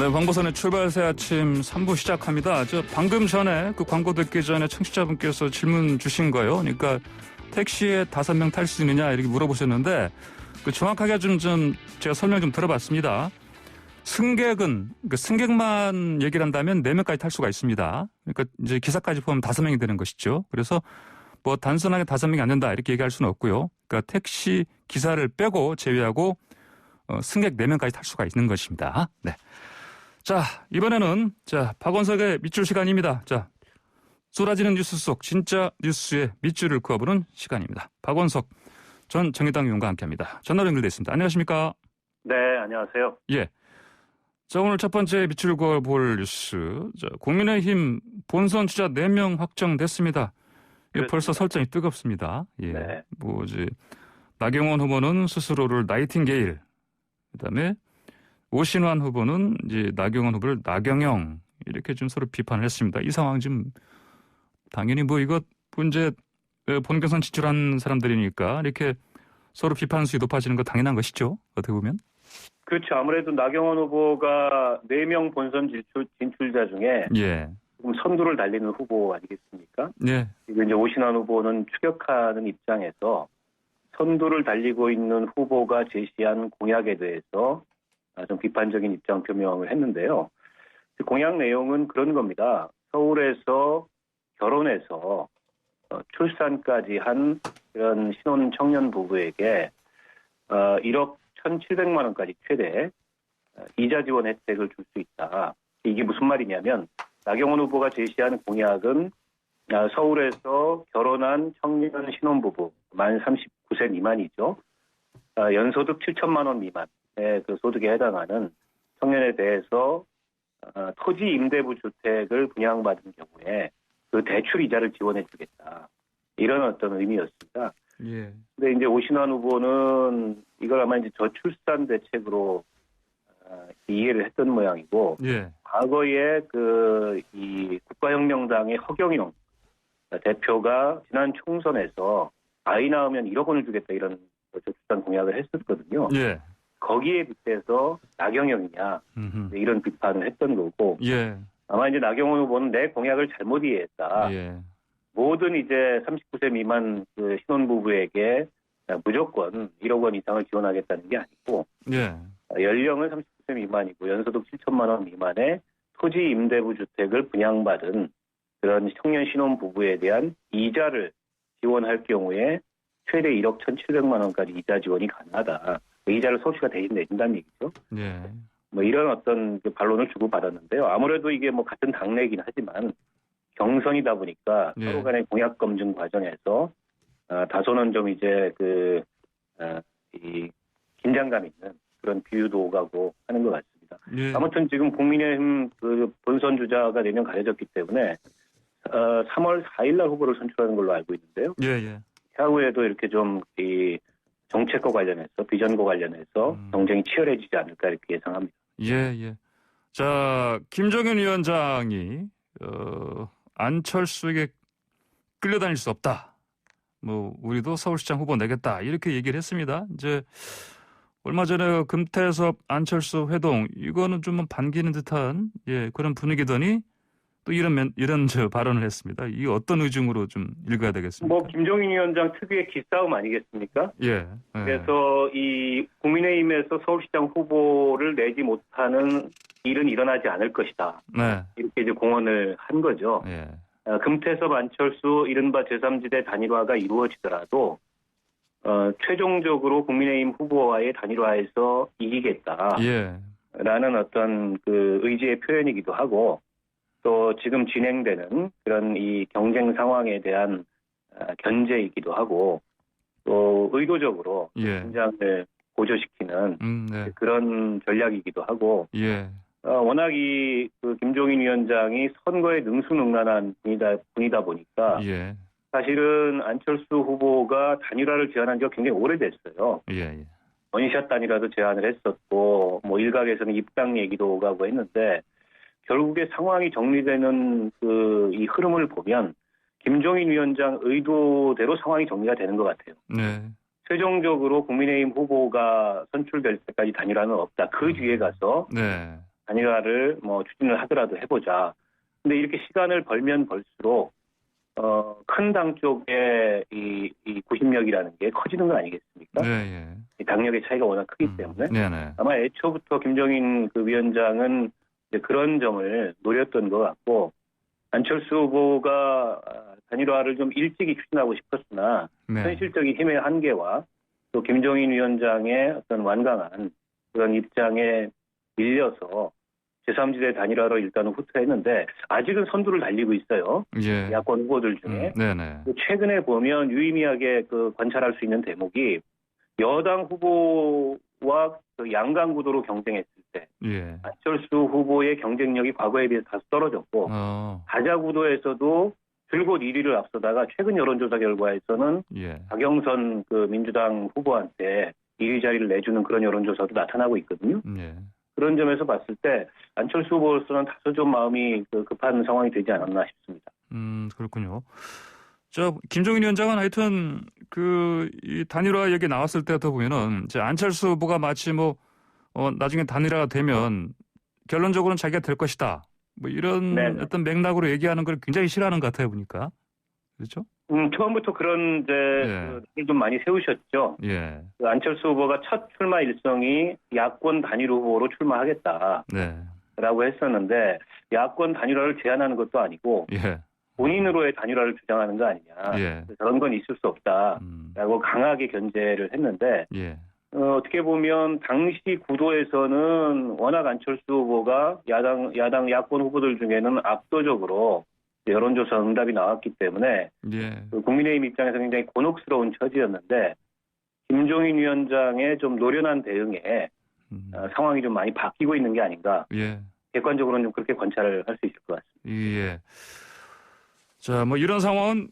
네, 광고선의 출발새 아침 3부 시작합니다. 방금 전에 그 광고 듣기 전에 청취자분께서 질문 주신 거예요. 그러니까 택시에 5명 탈 수 있느냐 이렇게 물어보셨는데 정확하게 좀 제가 설명 좀 들어봤습니다. 승객만 얘기를 한다면 4명까지 탈 수가 있습니다. 그러니까 이제 기사까지 포함하면 5명이 되는 것이죠. 그래서 뭐 단순하게 5명이 안 된다 이렇게 얘기할 수는 없고요. 그러니까 택시 기사를 빼고 제외하고 승객 4명까지 탈 수가 있는 것입니다. 네. 자, 이번에는 박원석의 밑줄 시간입니다. 쏟아지는 뉴스 속 진짜 뉴스의 밑줄을 그어보는 시간입니다. 박원석 전 정의당 의원과 함께합니다. 전화로 연결돼 있습니다. 안녕하십니까? 네, 안녕하세요. 예. 자, 오늘 첫 번째 밑줄 그어볼 뉴스. 국민의힘 본선 주자 4명 확정됐습니다. 이게 벌써 설정이 뜨겁습니다. 예. 네. 나경원 후보는 스스로를 나이팅게일, 그다음에 오신환 후보는 이제 나경원 후보를 나경영 이렇게 좀 서로 비판을 했습니다. 이 상황 좀 당연히 이거 이제 본경선 진출한 사람들이니까 이렇게 서로 비판 수위 높아지는 거 당연한 것이죠. 어떻게 보면. 그렇죠. 아무래도 나경원 후보가 4명 본선 진출자 중에 예. 지금 선두를 달리는 후보 아니겠습니까? 예. 그리고 이제 오신환 후보는 추격하는 입장에서 선두를 달리고 있는 후보가 제시한 공약에 대해서 좀 비판적인 입장 표명을 했는데요. 공약 내용은 그런 겁니다. 서울에서 결혼해서 출산까지 한 그런 신혼 청년 부부에게 1억 1,700만 원까지 최대 이자 지원 혜택을 줄 수 있다. 이게 무슨 말이냐면 나경원 후보가 제시하는 공약은 서울에서 결혼한 청년 신혼부부 만 39세 미만이죠. 연소득 7천만 원 미만의 그 소득에 해당하는 청년에 대해서 토지 임대부 주택을 분양받은 경우에 그 대출 이자를 지원해 주겠다. 이런 어떤 의미였습니다. 예. 근데 이제 오신환 후보는 이걸 아마 이제 저출산 대책으로 이해를 했던 모양이고, 예. 과거에 이 국가혁명당의 허경영 대표가 지난 총선에서 아이 낳으면 1억 원을 주겠다 이런 저출산 공약을 했었거든요. 예. 거기에 빗대서 나경영이냐 이런 비판을 했던 거고, 예. 아마 이제 나경원 후보는 내 공약을 잘못 이해했다. 예. 모든 이제 39세 미만 그 신혼부부에게 무조건 1억 원 이상을 지원하겠다는 게 아니고, 예. 연령은 39세 미만이고 연소득 7천만 원 미만의 토지 임대부 주택을 분양받은 그런 청년 신혼부부에 대한 이자를 지원할 경우에 최대 1억 1,700만 원까지 이자 지원이 가능하다. 이자를 서울시가 대신 내준다는 얘기죠. 예. 이런 어떤 반론을 주고받았는데요. 아무래도 이게 같은 당내이긴 하지만 경선이다 보니까 예. 서로 간의 공약 검증 과정에서 다소는 좀 이제 이 긴장감 있는 그런 비유도 오가고 하는 것 같습니다. 예. 아무튼 지금 국민의힘 본선 주자가 4명 가려졌기 때문에 3월 4일 날 후보를 선출하는 걸로 알고 있는데요. 예. 예. 향후에도 이렇게 좀 이 정책과 관련해서 비전과 관련해서 경쟁이 치열해지지 않을까 이렇게 예상합니다. 예, 예. 자, 김종인 위원장이 안철수에게 끌려다닐 수 없다. 우리도 서울시장 후보 내겠다. 이렇게 얘기를 했습니다. 이제 얼마 전에 금태섭 안철수 회동 이거는 좀 반기는 듯한 그런 분위기더니 또 이런 발언을 했습니다. 이게 어떤 의중으로 좀 읽어야 되겠습니까? 김종인 위원장 특유의 기싸움 아니겠습니까? 예. 그래서 이 국민의힘에서 서울시장 후보를 내지 못하는 일은 일어나지 않을 것이다. 네. 이렇게 이제 공언을 한 거죠. 예. 금태섭 안철수 이른바 제3지대 단일화가 이루어지더라도 최종적으로 국민의힘 후보와의 단일화에서 이기겠다. 예. 라는 어떤 그 의지의 표현이기도 하고 또 지금 진행되는 그런 이 경쟁 상황에 대한 견제이기도 하고 또 의도적으로 긴장을 고조시키는 네. 그런 전략이기도 하고 예. 워낙 그 김종인 위원장이 선거에 능수능란한 분이다 보니까 예. 사실은 안철수 후보가 단일화를 제안한 지가 굉장히 오래됐어요. 예. 원샷 단일화도 제안을 했었고 일각에서는 입당 얘기도 오가고 했는데 결국에 상황이 정리되는 이 흐름을 보면 김종인 위원장 의도대로 상황이 정리가 되는 것 같아요. 네. 최종적으로 국민의힘 후보가 선출될 때까지 단일화는 없다. 그 뒤에 가서 네. 단일화를 뭐 추진을 하더라도 해보자. 근데 이렇게 시간을 벌면 벌수록 큰 당 쪽의 이 구심력이라는 게 커지는 거 아니겠습니까? 네, 예. 이 당력의 차이가 워낙 크기 때문에 네네. 아마 애초부터 김종인 그 위원장은 이제 그런 점을 노렸던 것 같고 안철수 후보가 단일화를 좀 일찍이 추진하고 싶었으나 네. 현실적인 힘의 한계와 또 김종인 위원장의 어떤 완강한 그런 입장에 밀려서 제3지대 단일화로 일단은 후퇴했는데 아직은 선두를 달리고 있어요. 예. 야권 후보들 중에. 네네. 최근에 보면 유의미하게 그 관찰할 수 있는 대목이 여당 후보와 그 양강 구도로 경쟁했을 때 예. 안철수 후보의 경쟁력이 과거에 비해서 다소 떨어졌고 다자 구도에서도 줄곧 1위를 앞서다가 최근 여론조사 결과에서는 예. 박영선 그 민주당 후보한테 1위 자리를 내주는 그런 여론조사도 나타나고 있거든요. 예. 그런 점에서 봤을 때 안철수 후보로서는 다소 좀 마음이 급한 상황이 되지 않았나 싶습니다. 그렇군요. 김종인 위원장은 하여튼 이 단일화 얘기 나왔을 때부터 보면은 이제 안철수 후보가 마치 나중에 단일화가 되면 결론적으로는 자기가 될 것이다. 뭐 이런 네네. 어떤 맥락으로 얘기하는 걸 굉장히 싫어하는 것 같아요, 보니까. 그렇죠? 처음부터 그런 좀 많이 세우셨죠. 예. 그 안철수 후보가 첫 출마 일성이 야권 단일 후보로 출마하겠다라고 네. 했었는데 야권 단일화를 제안하는 것도 아니고 예. 본인으로의 단일화를 주장하는 거 아니냐. 예. 저런 건 있을 수 없다라고 강하게 견제를 했는데 예. 어떻게 보면 당시 구도에서는 워낙 안철수 후보가 야권 후보들 중에는 압도적으로 여론조사 응답이 나왔기 때문에 예. 국민의힘 입장에서 굉장히 곤혹스러운 처지였는데 김종인 위원장의 좀 노련한 대응에 상황이 좀 많이 바뀌고 있는 게 아닌가. 예. 객관적으로는 좀 그렇게 관찰을 할 수 있을 것 같습니다. 예. 자, 이런 상황은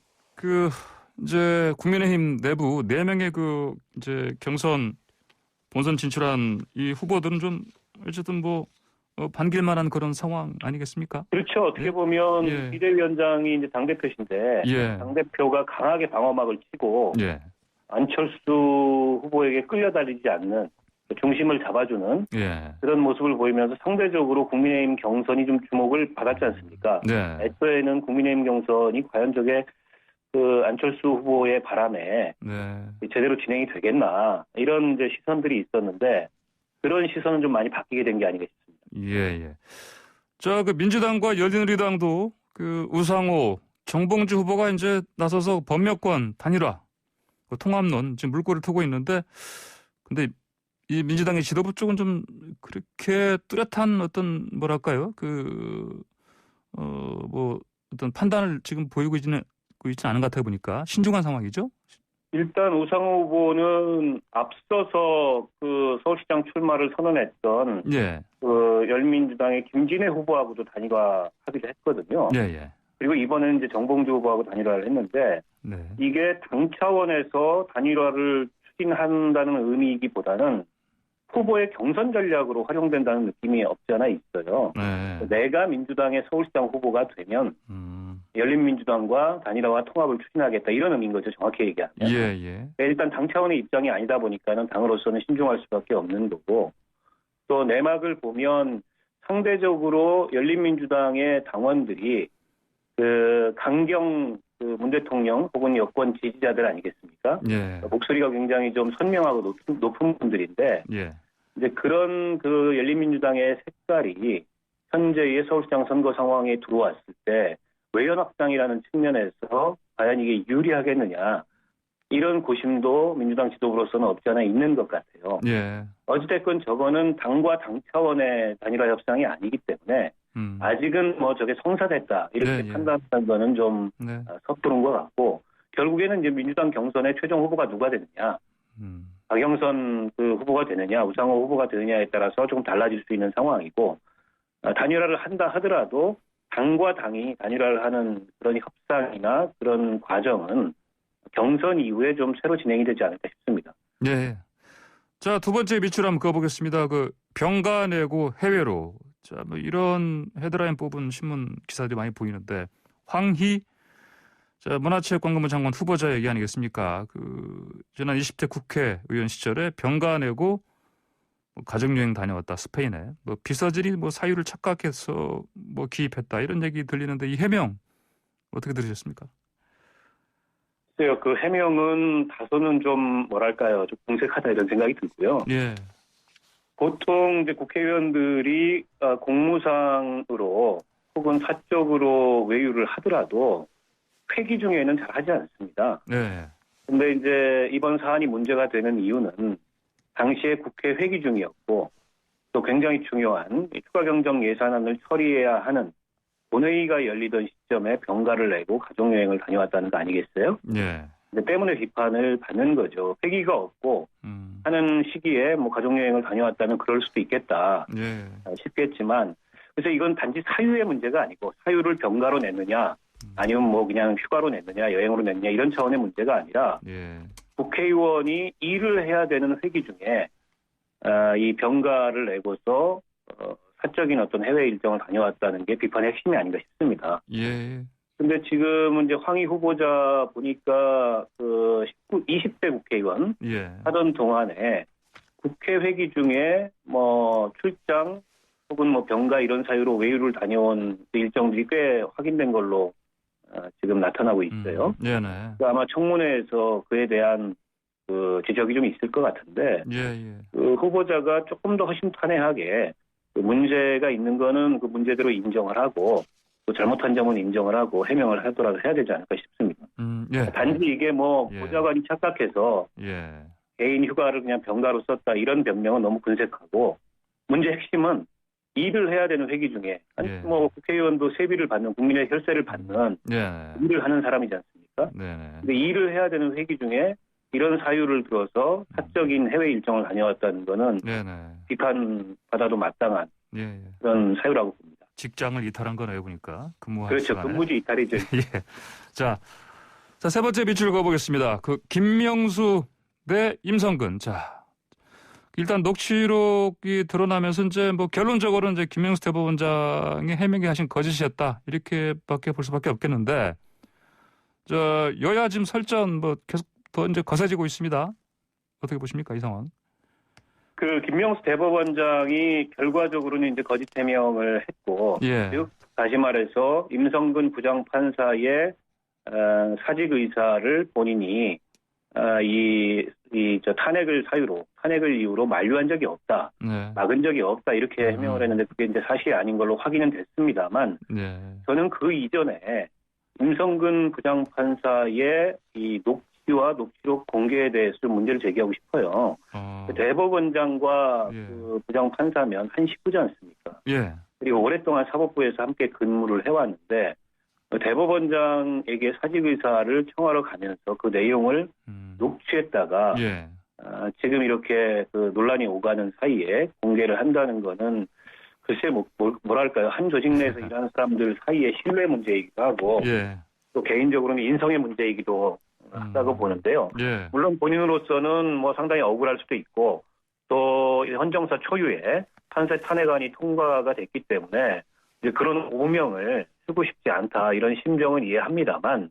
이제 국민의힘 내부 4명의 이제 경선 본선 진출한 이 후보들은 좀 어쨌든 반길 만한 그런 상황 아니겠습니까? 그렇죠. 어떻게 예? 보면 예. 비대위원장이 이제 당대표신데 예. 당대표가 강하게 방어막을 치고 예. 안철수 후보에게 끌려다니지 않는 중심을 잡아주는 예. 그런 모습을 보이면서 상대적으로 국민의힘 경선이 좀 주목을 받았지 않습니까? 네. 애초에는 국민의힘 경선이 과연 저게 안철수 후보의 바람에 네. 제대로 진행이 되겠나 이런 이제 시선들이 있었는데 그런 시선은 좀 많이 바뀌게 된 게 아닌가 싶습니다. 예, 예. 민주당과 열린우리당도 우상호, 정봉주 후보가 이제 나서서 법여권 단일화, 통합론 지금 물꼬를 트고 있는데, 근데 이 민주당의 지도부 쪽은 좀 그렇게 뚜렷한 어떤 뭐랄까요, 어떤 판단을 지금 보이고 있지 않은 것 같아 보니까 신중한 상황이죠. 일단 우상호 후보는 앞서서 서울시장 출마를 선언했던 예. 열민주당의 김진애 후보하고도 단일화 합의를 했거든요. 예, 예. 그리고 이번에는 이제 정봉주 후보하고 단일화를 했는데 네. 이게 당 차원에서 단일화를 추진한다는 의미이기보다는 후보의 경선 전략으로 활용된다는 느낌이 없지 않아 있어요. 네. 내가 민주당의 서울시장 후보가 되면 열린민주당과 단일화와 통합을 추진하겠다 이런 의미인 거죠. 정확히 얘기하면. 예, 예. 일단 당 차원의 입장이 아니다 보니까는 당으로서는 신중할 수밖에 없는 거고 또 내막을 보면 상대적으로 열린민주당의 당원들이 강경 문 대통령 혹은 여권 지지자들 아니겠습니까? 예. 목소리가 굉장히 좀 선명하고 높은 분들인데 예. 이제 그런 열린민주당의 색깔이 현재의 서울시장 선거 상황에 들어왔을 때 외연 확장이라는 측면에서 과연 이게 유리하겠느냐 이런 고심도 민주당 지도부로서는 없지 않아 있는 것 같아요. 예. 어찌됐건 저거는 당과 당 차원의 단일화 협상이 아니기 때문에 아직은 저게 성사됐다 이렇게 네, 판단하는 거는 좀 네. 섣부른 것 같고 결국에는 이제 민주당 경선의 최종 후보가 누가 되느냐 박영선 후보가 되느냐 우상호 후보가 되느냐에 따라서 조금 달라질 수 있는 상황이고 단일화를 한다 하더라도 당과 당이 단일화를 하는 그런 협상이나 그런 과정은 경선 이후에 좀 새로 진행이 되지 않을까 싶습니다. 네. 자, 두 번째 밑줄 한번 그어보겠습니다. 병가 내고 해외로. 자, 이런 헤드라인 뽑은 신문 기사들이 많이 보이는데, 황희, 문화체육관광부 장관 후보자 얘기 아니겠습니까? 지난 20대 국회의원 시절에 병가 내고 가족여행 다녀왔다 스페인에 뭐 비서진이 뭐 사유를 착각해서 뭐 기입했다 이런 얘기 들리는데 이 해명 어떻게 들으셨습니까? 글쎄요, 그 해명은 다소는 좀 뭐랄까요, 좀 공색하다 이런 생각이 들고요. 예. 보통 이제 국회의원들이 공무상으로 혹은 사적으로 외유를 하더라도 회기 중에는 잘 하지 않습니다. 네. 근데 이제 이번 사안이 문제가 되는 이유는 당시에 국회 회기 중이었고 또 굉장히 중요한 추가 경정 예산안을 처리해야 하는 본회의가 열리던 시점에 병가를 내고 가족여행을 다녀왔다는 거 아니겠어요? 예. 근데 때문에 비판을 받는 거죠. 회기가 없고 하는 시기에 뭐 가족여행을 다녀왔다면 그럴 수도 있겠다 예. 싶겠지만 그래서 이건 단지 사유의 문제가 아니고 사유를 병가로 냈느냐 아니면 뭐 그냥 휴가로 냈느냐 여행으로 냈느냐 이런 차원의 문제가 아니라 예. 국회의원이 일을 해야 되는 회기 중에 이 병가를 내고서 사적인 어떤 해외 일정을 다녀왔다는 게 비판의 핵심이 아닌가 싶습니다. 예. 근데 지금 이제 황희 후보자 보니까 그 20대 국회의원 예. 하던 동안에 국회 회기 중에 뭐 출장 혹은 뭐 병가 이런 사유로 외유를 다녀온 일정들이 꽤 확인된 걸로 지금 나타나고 있어요. 네네. 아마 청문회에서 그에 대한 그 지적이 좀 있을 것 같은데 예. 그 후보자가 조금 더 허심탄회하게 그 문제가 있는 거는 그 문제대로 인정을 하고 또 잘못한 점은 인정을 하고 해명을 하더라도 해야 되지 않을까 싶습니다. 예. 단지 이게 뭐 예. 보좌관이 착각해서 예. 개인 휴가를 그냥 병가로 썼다 이런 변명은 너무 근색하고 문제 핵심은 일을 해야 되는 회기 중에 예. 뭐 국회의원도 세비를 받는 국민의 혈세를 받는 예. 일을 하는 사람이지 않습니까? 네네. 근데 일을 해야 되는 회기 중에 이런 사유를 들어서 사적인 해외 일정을 다녀왔다는 거는 네네. 비판받아도 마땅한 예. 그런 사유라고 봅니다. 직장을 이탈한 거네요, 보니까. 근무한 그렇죠. 시간에. 근무지 이탈이죠. 예. 자, 세 번째 밑줄 그어보겠습니다. 그 김명수 대 임성근. 자, 일단 녹취록이 드러나면서 이제 뭐 결론적으로는 이제 김명수 대법원장이 해명이 하신 거짓이었다 이렇게밖에 볼 수밖에 없겠는데, 저 여야 지금 설전 뭐 계속 더 이제 거세지고 있습니다. 어떻게 보십니까, 이 상황? 그 김명수 대법원장이 결과적으로는 이제 거짓 해명을 했고, 예. 즉 다시 말해서 임성근 부장판사의 사직 의사를 본인이 저 탄핵을 이유로 만류한 적이 없다, 네. 막은 적이 없다 이렇게 해명을 했는데 그게 이제 사실이 아닌 걸로 확인은 됐습니다만, 네. 저는 그 이전에 임성근 부장판사의 이 녹취와 녹취록 공개에 대해서 문제를 제기하고 싶어요. 대법원장과 예. 그 부장판사면 한 식구지 않습니까? 예. 그리고 오랫동안 사법부에서 함께 근무를 해왔는데 대법원장에게 사직 의사를 청하러 가면서 그 내용을 녹취했다가 예. 지금 이렇게 그 논란이 오가는 사이에 공개를 한다는 거는 글쎄 뭐랄까요, 한 조직 내에서 일하는 사람들 사이의 신뢰 문제이기도 하고 예. 또 개인적으로는 인성의 문제이기도 하다고 보는데요. 예. 물론 본인으로서는 뭐 상당히 억울할 수도 있고 또 헌정사 초유의 판사 탄핵안이 통과가 됐기 때문에 이제 그런 오명을 쓰고 싶지 않다 이런 심정은 이해합니다만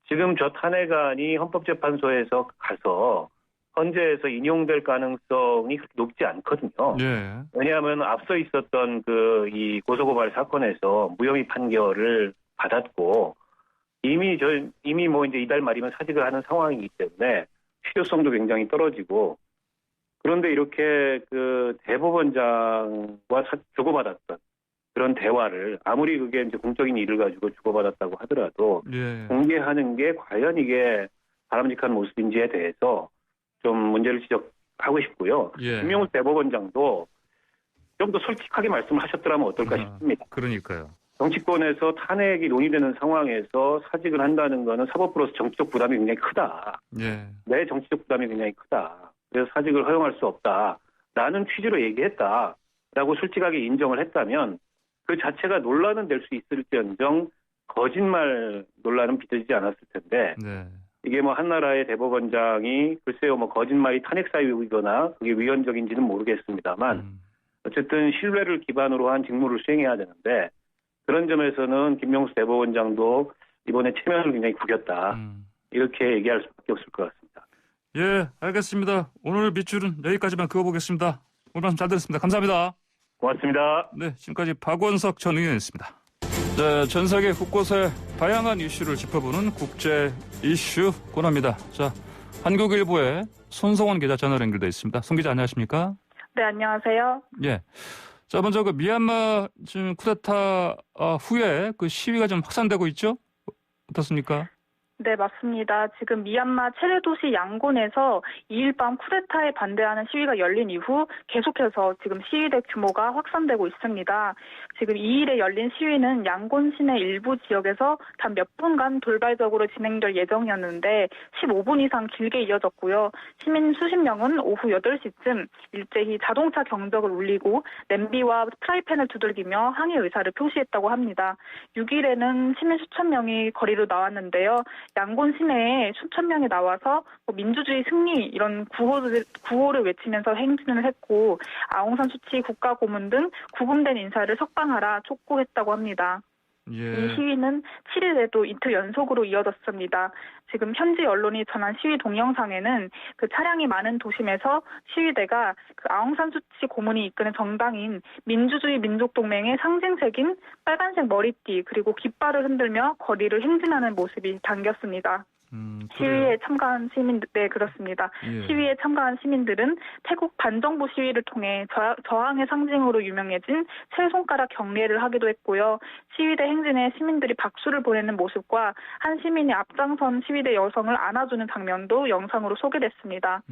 지금 저 탄핵안이 헌법재판소에서 가서 헌재에서 인용될 가능성이 그렇게 높지 않거든요. 예. 왜냐하면 앞서 있었던 이 고소고발 사건에서 무혐의 판결을 받았고 이미 뭐 이제 이달 말이면 사직을 하는 상황이기 때문에 실효성도 굉장히 떨어지고 그런데 이렇게 그 대법원장과 주고받았던 그런 대화를 아무리 그게 이제 공적인 일을 가지고 주고받았다고 하더라도 예. 공개하는 게 과연 이게 바람직한 모습인지에 대해서 좀 문제를 지적하고 싶고요. 예. 김명수 대법원장도 좀 더 솔직하게 말씀하셨더라면 어떨까 싶습니다. 그러니까요. 정치권에서 탄핵이 논의되는 상황에서 사직을 한다는 거는 사법부로서 정치적 부담이 굉장히 크다. 예. 내 정치적 부담이 굉장히 크다. 그래서 사직을 허용할 수 없다. 라는 취지로 얘기했다라고 솔직하게 인정을 했다면 그 자체가 논란은 될 수 있을지언정 거짓말 논란은 빚어지지 않았을 텐데 네. 이게 뭐 한나라의 대법원장이 글쎄요 뭐 거짓말이 탄핵 사유이거나 그게 위헌적인지는 모르겠습니다만 어쨌든 신뢰를 기반으로 한 직무를 수행해야 되는데 그런 점에서는 김명수 대법원장도 이번에 체면을 굉장히 구겼다. 이렇게 얘기할 수밖에 없을 것 같습니다. 예, 알겠습니다. 오늘 밑줄은 여기까지만 그어보겠습니다. 오늘 말씀 잘 들었습니다. 감사합니다. 고맙습니다. 네, 지금까지 박원석 전 의원이었습니다. 자, 전 세계 곳곳의 다양한 이슈를 짚어보는 국제 이슈 코너입니다. 자, 한국일보의 손성원 기자 전화로 연결돼 있습니다. 송 기자 안녕하십니까? 네, 안녕하세요. 예. 자, 먼저 그 미얀마 지금 쿠데타 후에 그 시위가 좀 확산되고 있죠? 어떻습니까? 네, 맞습니다. 지금 미얀마 최대 도시 양곤에서 2일 밤 쿠데타에 반대하는 시위가 열린 이후 계속해서 지금 시위대 규모가 확산되고 있습니다. 지금 2일에 열린 시위는 양곤 시내 일부 지역에서 단 몇 분간 돌발적으로 진행될 예정이었는데 15분 이상 길게 이어졌고요. 시민 수십 명은 오후 8시쯤 일제히 자동차 경적을 울리고 냄비와 프라이팬을 두들기며 항의 의사를 표시했다고 합니다. 6일에는 시민 수천 명이 거리로 나왔는데요. 양곤 시내에 수천 명이 나와서 민주주의 승리 이런 구호를 외치면서 행진을 했고 아웅산 수치 국가고문 등 구금된 인사를 석방하라 촉구했다고 합니다. 예. 이 시위는 7일에도 이틀 연속으로 이어졌습니다. 지금 현지 언론이 전한 시위 동영상에는 그 차량이 많은 도심에서 시위대가 그 아웅산 수치 고문이 이끄는 정당인 민주주의 민족동맹의 상징색인 빨간색 머리띠 그리고 깃발을 흔들며 거리를 행진하는 모습이 담겼습니다. 시위에 참가한 시민들, 네, 그렇습니다. 예. 시위에 참가한 시민들은 태국 반정부 시위를 통해 저항의 상징으로 유명해진 세 손가락 경례를 하기도 했고요. 시위대 행진에 시민들이 박수를 보내는 모습과 한 시민이 앞장선 시위대 여성을 안아주는 장면도 영상으로 소개됐습니다.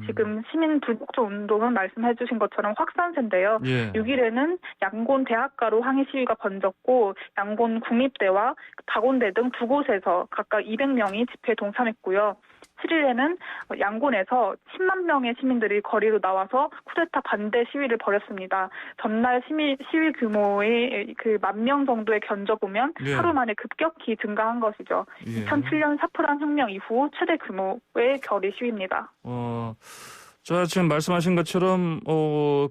지금 시민 불복종 운동은 말씀해 주신 것처럼 확산세인데요. 예. 6일에는 양곤 대학가로 항의 시위가 번졌고 양곤 국립대와 박원대 등 두 곳에서 각각 200명이 집회에 동참했고요. 7일에는 양곤에서 10만 명의 시민들이 거리로 나와서 쿠데타 반대 시위를 벌였습니다. 전날 시위 규모의 그 10,000명 정도에 견져보면 예. 하루 만에 급격히 증가한 것이죠. 예. 2007년 사프란 혁명 이후 최대 규모의 결의 시위입니다. 자, 지금 말씀하신 것처럼,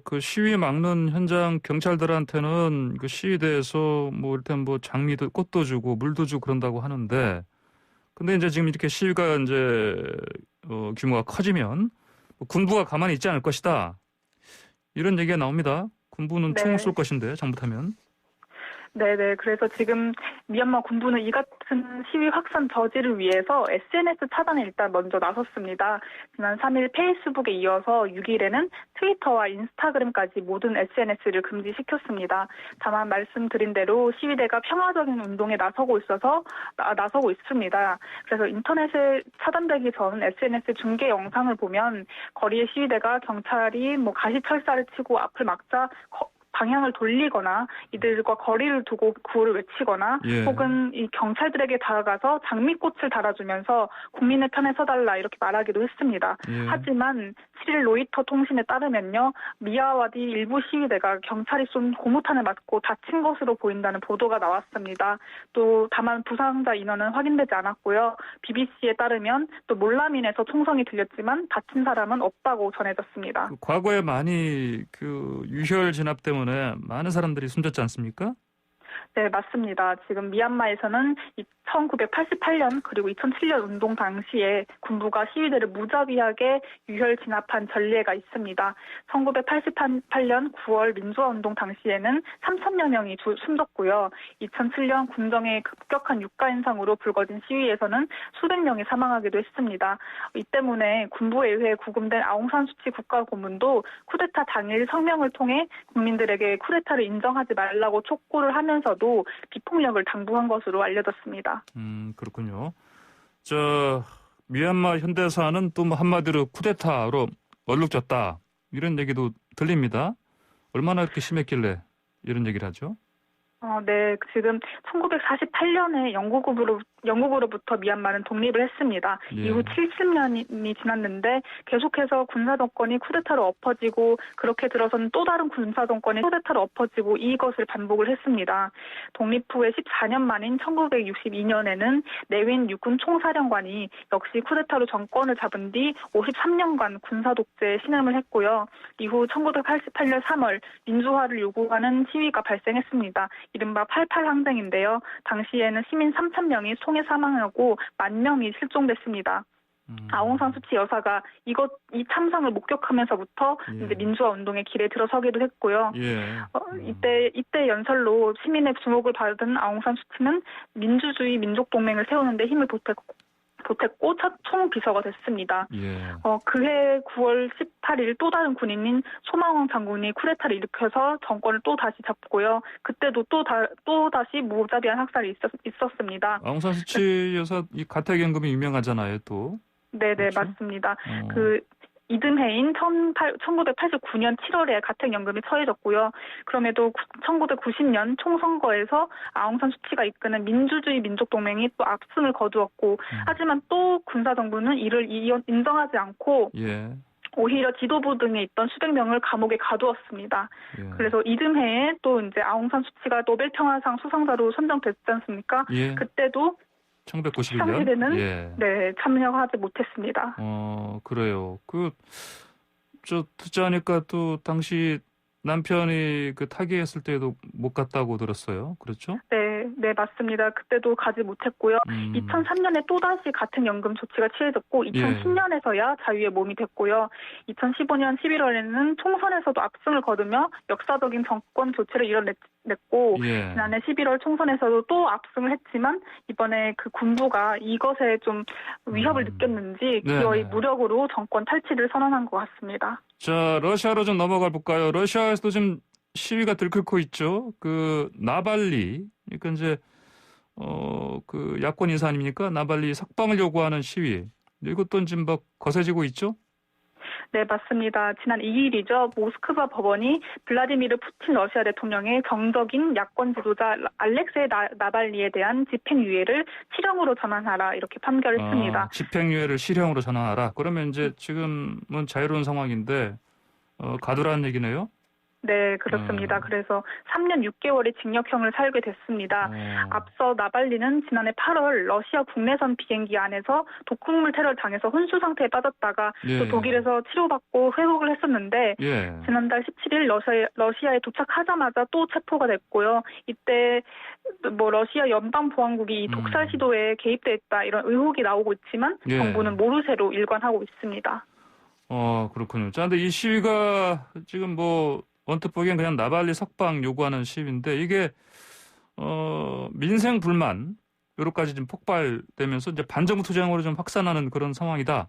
그 시위 막는 현장 경찰들한테는 그 시위대에서 일단 장미도, 꽃도 주고 물도 주고 그런다고 하는데, 근데 이제 지금 이렇게 시위가 이제, 규모가 커지면 군부가 가만히 있지 않을 것이다. 이런 얘기가 나옵니다. 군부는 네. 총을 쏠 것인데, 잘못하면. 네네. 그래서 지금 미얀마 군부는 이 같은 시위 확산 저지를 위해서 SNS 차단에 일단 먼저 나섰습니다. 지난 3일 페이스북에 이어서 6일에는 트위터와 인스타그램까지 모든 SNS를 금지시켰습니다. 다만 말씀드린 대로 시위대가 평화적인 운동에 나서고 있습니다. 그래서 인터넷에 차단되기 전 SNS 중계 영상을 보면 거리의 시위대가 경찰이 가시철사를 치고 앞을 막자 방향을 돌리거나 이들과 거리를 두고 구호를 외치거나 예. 혹은 이 경찰들에게 다가가서 장미꽃을 달아주면서 국민의 편에 서달라 이렇게 말하기도 했습니다. 예. 하지만 7일 로이터 통신에 따르면요. 미야와디 일부 시위대가 경찰이 쏜 고무탄을 맞고 다친 것으로 보인다는 보도가 나왔습니다. 또 다만 부상자 인원은 확인되지 않았고요. BBC에 따르면 또 몰라민에서 총성이 들렸지만 다친 사람은 없다고 전해졌습니다. 과거에 많이 유혈 진압 때문에 많은 사람들이 숨졌지 않습니까? 네, 맞습니다. 지금 미얀마에서는 1988년 그리고 2007년 운동 당시에 군부가 시위대를 무자비하게 유혈 진압한 전례가 있습니다. 1988년 9월 민주화 운동 당시에는 3,000여 명이 숨졌고요. 2007년 군정의 급격한 유가 인상으로 불거진 시위에서는 수백 명이 사망하기도 했습니다. 이 때문에 군부에 의해 구금된 아웅산 수치 국가고문도 쿠데타 당일 성명을 통해 국민들에게 쿠데타를 인정하지 말라고 촉구를 하면서도 비폭력을 당부한 것으로 알려졌습니다. 그렇군요. 미얀마 현대사는 또 한마디로 쿠데타로 얼룩졌다. 이런 얘기도 들립니다. 얼마나 그렇게 심했길래 이런 얘기를 하죠? 네, 지금 1948년에 영국으로부터 미얀마는 독립을 했습니다. 예. 이후 70년이 지났는데 계속해서 군사정권이 쿠데타로 엎어지고 그렇게 들어서는 또 다른 군사정권이 쿠데타로 엎어지고 이것을 반복을 했습니다. 독립 후에 14년 만인 1962년에는 내윈 육군 총사령관이 역시 쿠데타로 정권을 잡은 뒤 53년간 군사독재에 신음을 했고요. 이후 1988년 3월 민주화를 요구하는 시위가 발생했습니다. 이른바 88 항쟁인데요. 당시에는 시민 3,000명이 총에 사망하고 10,000명이 실종됐습니다. 아웅산 수치 여사가 이 참상을 목격하면서부터 예. 이제 민주화 운동의 길에 들어서기도 했고요. 예. 이때 연설로 시민의 주목을 받은 아웅산 수치는 민주주의 민족동맹을 세우는데 힘을 보탰고 첫 총비서가 됐습니다. 예. 그해 9월 18일 또 다른 군인인 소망왕 장군이 쿠데타를 일으켜서 정권을 또 다시 잡고요. 그때도 또 다시 무자비한 학살이 있었습니다. 아웅산 수치 여사 이 가택연금이 유명하잖아요, 또. 네네, 그렇죠? 맞습니다. 그 이듬해인 1989년 7월에 가택연금이 처해졌고요. 그럼에도 1990년 총선거에서 아웅산 수치가 이끄는 민주주의 민족동맹이 또 압승을 거두었고 하지만 또 군사정부는 이를 인정하지 않고 예. 오히려 지도부 등에 있던 수백 명을 감옥에 가두었습니다. 예. 그래서 이듬해에 또 이제 아웅산 수치가 노벨평화상 수상자로 선정됐지 않습니까? 예. 그때도 1991년. 시상식에는 예. 네, 참여하지 못했습니다. 그래요. 듣지 않으니까 또 당시 남편이 그 타계했을 때도 못 갔다고 들었어요. 그렇죠? 네, 맞습니다. 그때도 가지 못했고요. 2003년에 또다시 같은 연금 조치가 취해졌고 2010년에서야 자유의 몸이 됐고요. 2015년 11월에는 총선에서도 압승을 거두며 역사적인 정권 조치를 이뤄냈고 예. 지난해 11월 총선에서도 또 압승을 했지만 이번에 그 군부가 이것에 좀 위협을 느꼈는지 기어이 무력으로 정권 탈취를 선언한 것 같습니다. 자, 러시아로 좀 넘어가 볼까요? 러시아에서도 지금 시위가 들끓고 있죠. 그 나발리, 그러니까 이제 그 야권 인사 아닙니까? 나발리 석방을 요구하는 시위. 이것도 지금 막 거세지고 있죠? 네, 맞습니다. 지난 2일이죠. 모스크바 법원이 블라디미르 푸틴 러시아 대통령의 정적인 야권 지도자 알렉세이 나발리에 대한 집행유예를 실형으로 전환하라 이렇게 판결했습니다. 집행유예를 실형으로 전환하라. 그러면 이제 지금은 자유로운 상황인데 가두라는 얘기네요? 네, 그렇습니다. 그래서 3년 6개월의 징역형을 살게 됐습니다. 앞서 나발리는 지난해 8월 러시아 국내선 비행기 안에서 독극물 테러를 당해서 혼수 상태에 빠졌다가 또 독일에서 치료받고 회복을 했었는데 지난달 17일 러시아에 도착하자마자 또 체포가 됐고요. 이때 뭐 러시아 연방보안국이 독살 시도에 개입돼 있다 이런 의혹이 나오고 있지만 정부는 모르쇠로 일관하고 있습니다. 그렇군요. 자, 근데 이 시위가 지금 언뜻 보기엔 그냥 나발리 석방 요구하는 시위인데 이게 민생 불만 요로까지 좀 폭발되면서 이제 반정부 투쟁으로 좀 확산하는 그런 상황이다.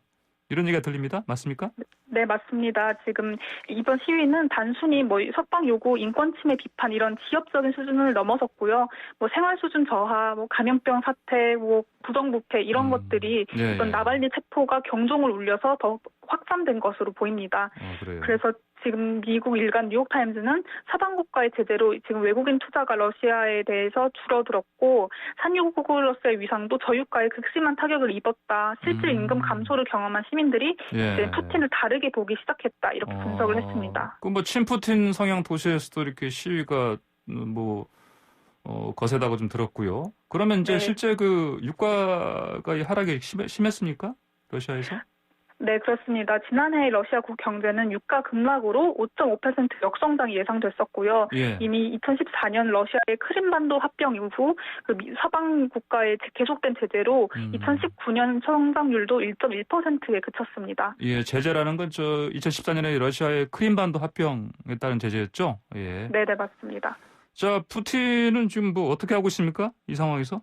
이런 얘기가 들립니다. 맞습니까? 네, 맞습니다. 지금 이번 시위는 단순히 석방 요구, 인권 침해 비판 이런 지역적인 수준을 넘어섰고요. 생활 수준 저하, 감염병 사태, 부정부패 이런 것들이 이번 나발리 체포가 경종을 울려서 더 확산된 것으로 보입니다. 그래요. 그래서 지금 미국 일간 뉴욕타임즈는 서방 국가의 제재로 지금 외국인 투자가 러시아에 대해서 줄어들었고 산유국으로서의 위상도 저유가에 극심한 타격을 입었다. 실질 임금 감소를 경험한 시민들이 이제 푸틴을 다르게 보기 시작했다. 이렇게 분석을 했습니다. 그럼 친푸틴 성향 도시에서도 이렇게 시위가 거세다고 좀 들었고요. 그러면 이제 실제 그 유가가 하락이 심했습니까? 러시아에서? 네, 그렇습니다. 지난해 러시아 경제는 유가 급락으로 5.5% 역성장이 예상됐었고요. 이미 2014년 러시아의 크림반도 합병 이후 서방 국가의 계속된 제재로 2019년 성장률도 1.1%에 그쳤습니다. 제재라는 건 2014년에 러시아의 크림반도 합병에 따른 제재였죠? 네, 맞습니다. 자, 푸틴은 지금 어떻게 하고 있습니까? 이 상황에서?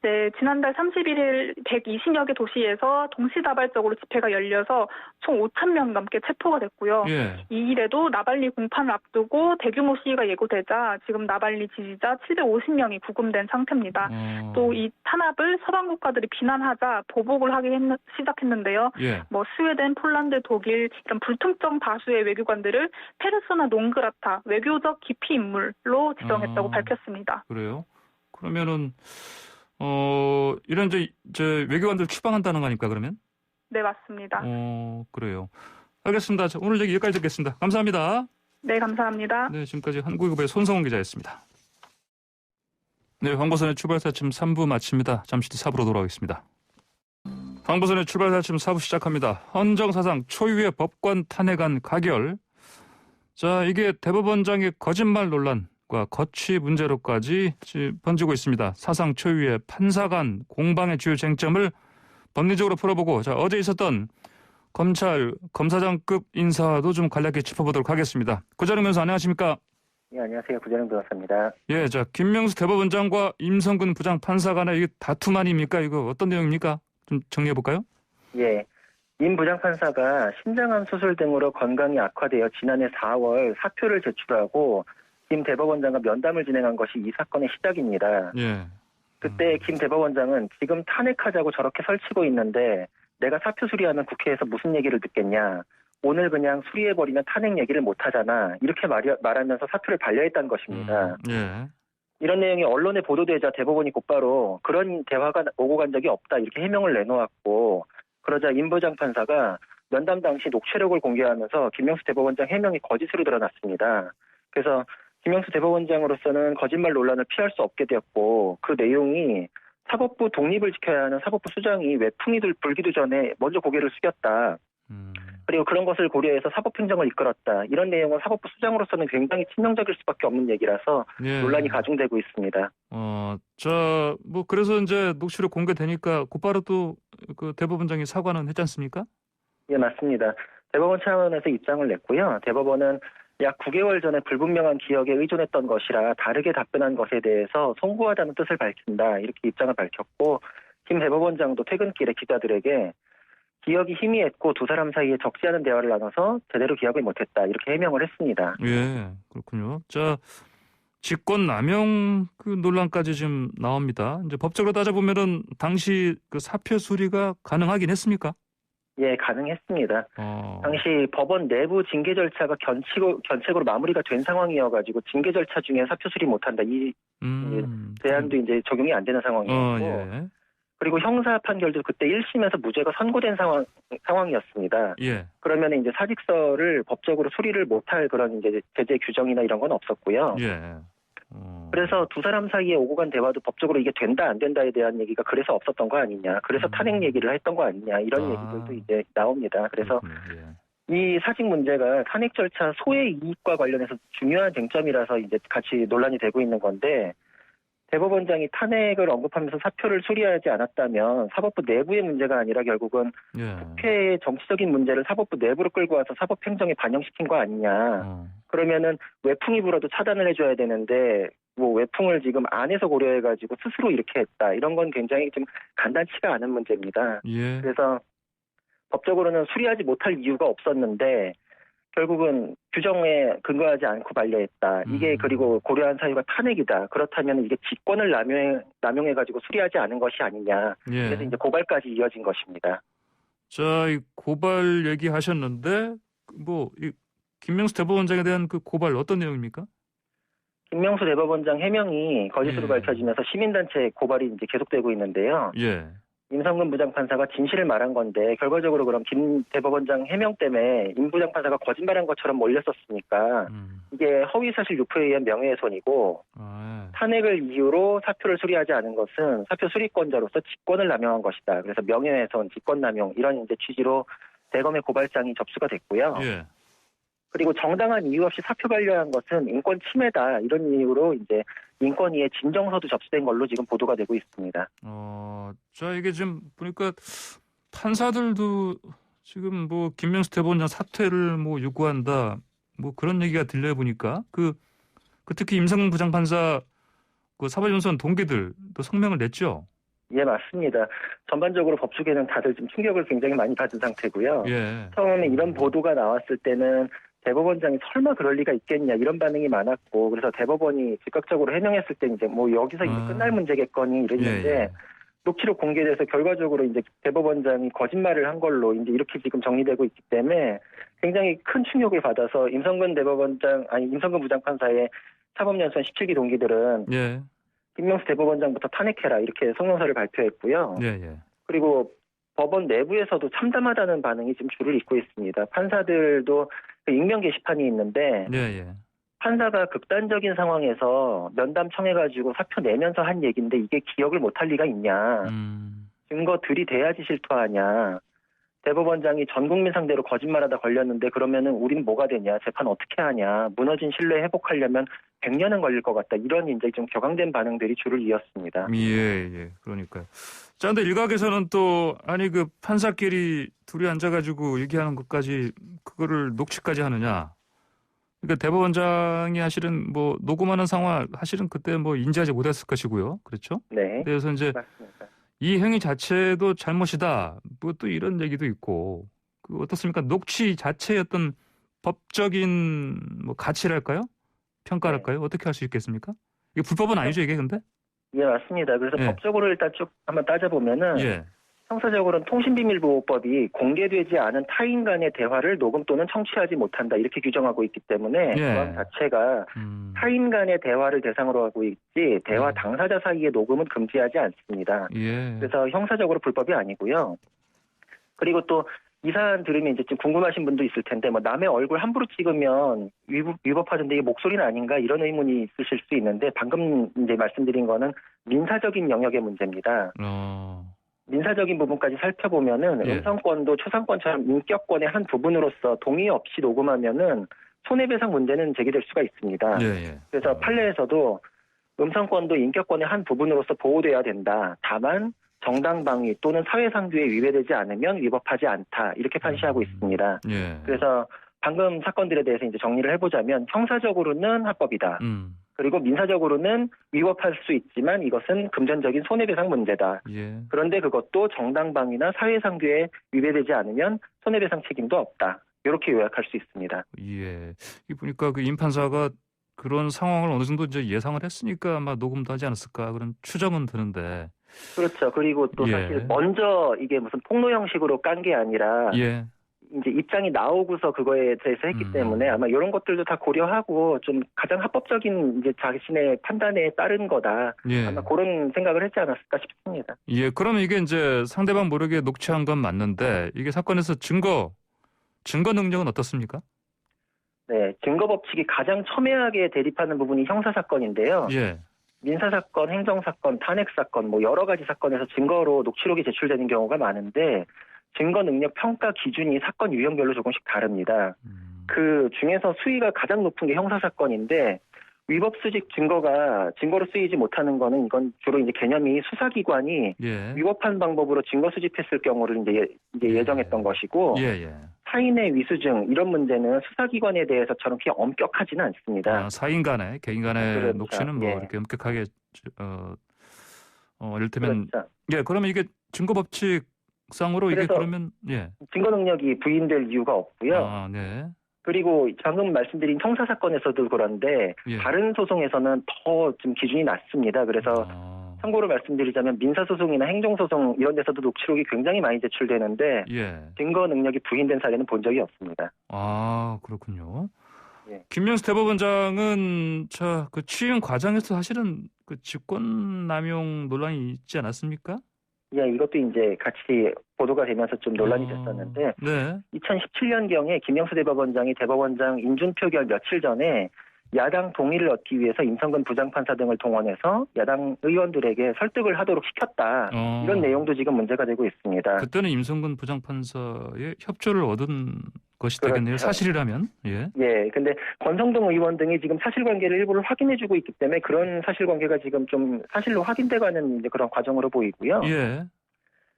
네, 지난달 31일 120여 개 도시에서 동시다발적으로 집회가 열려서 총 5,000명 넘게 체포가 됐고요. 이 일에도 나발리 공판을 앞두고 대규모 시위가 예고되자 지금 나발리 지지자 750명이 구금된 상태입니다. 또 이 탄압을 서방 국가들이 비난하자 보복을 하기 시작했는데요. 스웨덴, 폴란드, 독일 이런 불특정 다수의 외교관들을 페르소나 농그라타 외교적 기피 인물로 지정했다고 밝혔습니다. 그래요? 그러면은 이런 외교관들 추방한다는 거 아닙니까, 그러면? 네, 맞습니다. 그래요. 알겠습니다. 자, 오늘 얘기 여기까지 듣겠습니다. 감사합니다. 네, 감사합니다. 네, 지금까지 한국일보의 손성훈 기자였습니다. 네, 황보선의 출발사 아침 3부 마칩니다. 잠시 뒤 4부로 돌아오겠습니다. 황보선의 출발사 아침 4부 시작합니다. 헌정사상 초유의 법관 탄핵안 가결. 자, 이게 대법원장의 거짓말 논란. 과 거취 문제로까지 번지고 있습니다. 사상 초유의 판사 간 공방의 주요 쟁점을 법리적으로 풀어보고 자 어제 있었던 검사장급 인사도 좀 간략히 짚어보도록 하겠습니다. 구자룡 변호사 안녕하십니까? 네, 안녕하세요. 구자룡 변호사입니다. 예, 자 김명수 대법원장과 임성근 부장판사 간의 이게 다툼 아닙니까? 이거 어떤 내용입니까? 좀 정리해 볼까요? 예, 임 부장판사가 신장암 수술 등으로 건강이 악화되어 지난해 4월 사표를 제출하고 김 대법원장과 면담을 진행한 것이 이 사건의 시작입니다. 예. 그때 김 대법원장은 지금 탄핵하자고 저렇게 설치고 있는데 내가 사표 수리하면 국회에서 무슨 얘기를 듣겠냐. 오늘 그냥 수리해버리면 탄핵 얘기를 못하잖아. 이렇게 말하면서 사표를 반려했다는 것입니다. 예. 이런 내용이 언론에 보도되자 대법원이 곧바로 그런 대화가 오고 간 적이 없다. 이렇게 해명을 내놓았고 그러자 임 부장판사가 면담 당시 녹취록을 공개하면서 김명수 대법원장 해명이 거짓으로 드러났습니다. 그래서 김명수 대법원장으로서는 거짓말 논란을 피할 수 없게 되었고 그 내용이 사법부 독립을 지켜야 하는 사법부 수장이 외풍이 불기도 전에 먼저 고개를 숙였다. 그리고 그런 것을 고려해서 사법행정을 이끌었다. 이런 내용은 사법부 수장으로서는 굉장히 치명적일 수밖에 없는 얘기라서 예. 논란이 가중되고 있습니다. 뭐 그래서 이제 녹취록 공개되니까 곧바로 또 그 대법원장이 사과는 했지 않습니까? 예, 맞습니다. 대법원 차원에서 입장을 냈고요. 대법원은 약 9개월 전에 불분명한 기억에 의존했던 것이라 다르게 답변한 것에 대해서 송구하다는 뜻을 밝힌다. 이렇게 입장을 밝혔고 김 대법원장도 퇴근길에 기자들에게 기억이 희미했고 두 사람 사이에 적지 않은 대화를 나눠서 제대로 기억을 못했다. 이렇게 해명을 했습니다. 예, 그렇군요. 자, 직권남용 그 논란까지 지금 나옵니다. 이제 법적으로 따져보면은 당시 그 사표 수리가 가능하긴 했습니까? 예, 가능했습니다. 당시 법원 내부 징계 절차가 견책으로 마무리가 된 상황이어가지고 징계 절차 중에 사표 수리 못한다. 이 제한도 이제 적용이 안 되는 상황이었고 예. 그리고 형사 판결도 그때 1심에서 무죄가 선고된 상황이었습니다. 예. 그러면 이제 사직서를 법적으로 수리를 못할 그런 이제 제재 규정이나 이런 건 없었고요. 예. 그래서 두 사람 사이에 오고 간 대화도 법적으로 이게 된다 안 된다에 대한 얘기가 그래서 없었던 거 아니냐. 그래서 탄핵 얘기를 했던 거 아니냐. 이런 얘기들도 이제 나옵니다. 그래서 이 사직 문제가 탄핵 절차 소의 이익과 관련해서 중요한 쟁점이라서 이제 같이 논란이 되고 있는 건데 대법원장이 탄핵을 언급하면서 사표를 수리하지 않았다면 사법부 내부의 문제가 아니라 결국은 국회의 정치적인 문제를 사법부 내부로 끌고 와서 사법행정에 반영시킨 거 아니냐. 그러면은 외풍이 불어도 차단을 해줘야 되는데 뭐 외풍을 지금 안에서 고려해가지고 스스로 이렇게 했다. 이런 건 굉장히 좀 간단치가 않은 문제입니다. 예. 그래서 법적으로는 수리하지 못할 이유가 없었는데 결국은 규정에 근거하지 않고 반려했다. 이게 그리고 고려한 사유가 탄핵이다. 그렇다면 이게 직권을 남용해가지고 수리하지 않은 것이 아니냐. 예. 그래서 이제 고발까지 이어진 것입니다. 자, 이 고발 얘기하셨는데 뭐 이 김명수 대법원장에 대한 그 고발 어떤 내용입니까? 김명수 대법원장 해명이 거짓으로 밝혀지면서 시민단체 고발이 이제 계속되고 있는데요. 예. 임성근 부장판사가 진실을 말한 건데 결과적으로 그럼 김 대법원장 해명 때문에 임 부장판사가 거짓말한 것처럼 몰렸었으니까 이게 허위사실 유포에 의한 명예훼손이고 탄핵을 이유로 사표를 수리하지 않은 것은 사표 수리권자로서 직권을 남용한 것이다. 그래서 명예훼손, 직권남용 이런 이제 취지로 대검의 고발장이 접수가 됐고요. 예. 그리고 정당한 이유 없이 사표 반려한 것은 인권 침해다. 이런 이유로 이제 인권위에 진정서도 접수된 걸로 지금 보도가 되고 있습니다. 자, 이게 지금 보니까 판사들도 지금 뭐 김명수 대법원장 사퇴를 뭐 요구한다. 뭐 그런 얘기가 들려 보니까 그 특히 임성근 부장판사 그 사법연수원 동기들도 성명을 냈죠. 예, 맞습니다. 전반적으로 법조계는 다들 좀 충격을 굉장히 많이 받은 상태고요. 예. 처음에 이런 보도가 나왔을 때는 대법원장이 설마 그럴 리가 있겠냐 이런 반응이 많았고 그래서 대법원이 즉각적으로 해명했을 때 이제 뭐 여기서 이제 끝날 문제겠거니 이랬는데 녹취록 공개돼서 결과적으로 이제 대법원장이 거짓말을 한 걸로 이제 이렇게 지금 정리되고 있기 때문에 굉장히 큰 충격을 받아서 임성근 부장판사의 사법연수원 17기 동기들은 김명수 대법원장부터 탄핵해라 이렇게 성명서를 발표했고요. 그리고 법원 내부에서도 참담하다는 반응이 지금 줄을 잇고 있습니다. 판사들도 익명 게시판이 있는데 판사가 극단적인 상황에서 면담 청해가지고 사표 내면서 한 얘기인데 이게 기억을 못할 리가 있냐. 증거 들이대야지 실토하냐. 대법원장이 전 국민 상대로 거짓말하다 걸렸는데 그러면은 우린 뭐가 되냐, 재판 어떻게 하냐, 무너진 신뢰 회복하려면 100년은 걸릴 것 같다. 이런 이제 좀 격앙된 반응들이 줄을 이었습니다. 예. 그러니까요. 자, 근데 일각에서는 또 아니 그 판사끼리 둘이 앉아가지고 얘기하는 것까지 그거를 녹취까지 하느냐. 그러니까 대법원장이 사실은 뭐 녹음하는 상황 사실은 그때 뭐 인지하지 못했을 것이고요. 그렇죠? 네. 그래서 이제 맞습니다. 이 행위 자체도 잘못이다. 뭐 또 이런 얘기도 있고. 그 어떻습니까? 녹취 자체의 어떤 법적인 뭐 가치랄까요? 평가랄까요? 어떻게 할 수 있겠습니까? 이게 불법은 아니죠, 이게 근데? 예, 맞습니다. 그래서 예. 법적으로 일단 쭉 한번 따져보면은 예. 형사적으로는 통신비밀보호법이 공개되지 않은 타인 간의 대화를 녹음 또는 청취하지 못한다 이렇게 규정하고 있기 때문에 예. 조항 자체가 타인 간의 대화를 대상으로 하고 있지 대화 예. 당사자 사이의 녹음은 금지하지 않습니다. 예. 그래서 형사적으로 불법이 아니고요. 그리고 또 이 사안 들으면 이제 좀 궁금하신 분도 있을 텐데 뭐 남의 얼굴 함부로 찍으면 위법하던데 이게 목소리는 아닌가 이런 의문이 있으실 수 있는데 방금 이제 말씀드린 거는 민사적인 영역의 문제입니다. 민사적인 부분까지 살펴보면은 예. 음성권도 초상권처럼 인격권의 한 부분으로서 동의 없이 녹음하면은 손해배상 문제는 제기될 수가 있습니다. 예. 그래서 판례에서도 음성권도 인격권의 한 부분으로서 보호돼야 된다. 다만 정당방위 또는 사회상규에 위배되지 않으면 위법하지 않다. 이렇게 판시하고 있습니다. 예. 그래서 방금 사건들에 대해서 이제 정리를 해보자면 형사적으로는 합법이다. 그리고 민사적으로는 위법할 수 있지만 이것은 금전적인 손해배상 문제다. 예. 그런데 그것도 정당방위나 사회상규에 위배되지 않으면 손해배상 책임도 없다. 이렇게 요약할 수 있습니다. 예. 이 보니까 그 임 판사가 그런 상황을 어느 정도 이제 예상을 했으니까 아마 녹음도 하지 않았을까 그런 추정은 드는데. 그렇죠. 그리고 또 예. 사실 먼저 이게 무슨 폭로 형식으로 깐 게 아니라 예. 이제 입장이 나오고서 그거에 대해서 했기 때문에 아마 이런 것들도 다 고려하고 좀 가장 합법적인 이제 자신의 판단에 따른 거다. 예. 아마 그런 생각을 했지 않았을까 싶습니다. 예. 그러면 이게 이제 상대방 모르게 녹취한 건 맞는데 이게 사건에서 증거 능력은 어떻습니까? 네, 증거 법칙이 가장 첨예하게 대립하는 부분이 형사 사건인데요. 예. 민사 사건, 행정 사건, 탄핵 사건 뭐 여러 가지 사건에서 증거로 녹취록이 제출되는 경우가 많은데 증거 능력 평가 기준이 사건 유형별로 조금씩 다릅니다. 그 중에서 수위가 가장 높은 게 형사 사건인데 위법 수집 증거가 증거로 쓰이지 못하는 거는 이건 주로 이제 개념이 수사기관이 예. 위법한 방법으로 증거 수집했을 경우를 이제 예정했던 것이고 예. 타인의 위수증 이런 문제는 수사기관에 대해서처럼 그렇게 엄격하지는 않습니다. 사인 간의 개인 간의 그렇죠. 녹취는 뭐 예. 이렇게 엄격하게 이를테면 그렇죠. 예, 그러면 이게 증거 법칙상으로 이게 그래서 그러면 예. 증거 능력이 부인될 이유가 없고요. 아, 네. 그리고 방금 말씀드린 형사 사건에서도 그런데 예. 다른 소송에서는 더 좀 기준이 낮습니다. 그래서 참고로 말씀드리자면 민사소송이나 행정소송 이런 데서도 녹취록이 굉장히 많이 제출되는데 예. 증거 능력이 부인된 사례는 본 적이 없습니다. 아, 그렇군요. 예. 김명수 대법원장은 그 취임 과정에서 사실은 그 직권남용 논란이 있지 않았습니까? 예, 이것도 이제 같이 보도가 되면서 좀 논란이 됐었는데 네. 2017년경에 김명수 대법원장이 대법원장 인준 표결 며칠 전에 야당 동의를 얻기 위해서 임성근 부장판사 등을 동원해서 야당 의원들에게 설득을 하도록 시켰다. 이런 내용도 지금 문제가 되고 있습니다. 그때는 임성근 부장판사의 협조를 얻은 것이 그렇죠. 되겠네요. 사실이라면. 예. 예, 근데 권성동 의원 등이 지금 사실관계를 일부를 확인해주고 있기 때문에 그런 사실관계가 지금 좀 사실로 확인돼가는 이제 그런 과정으로 보이고요. 예.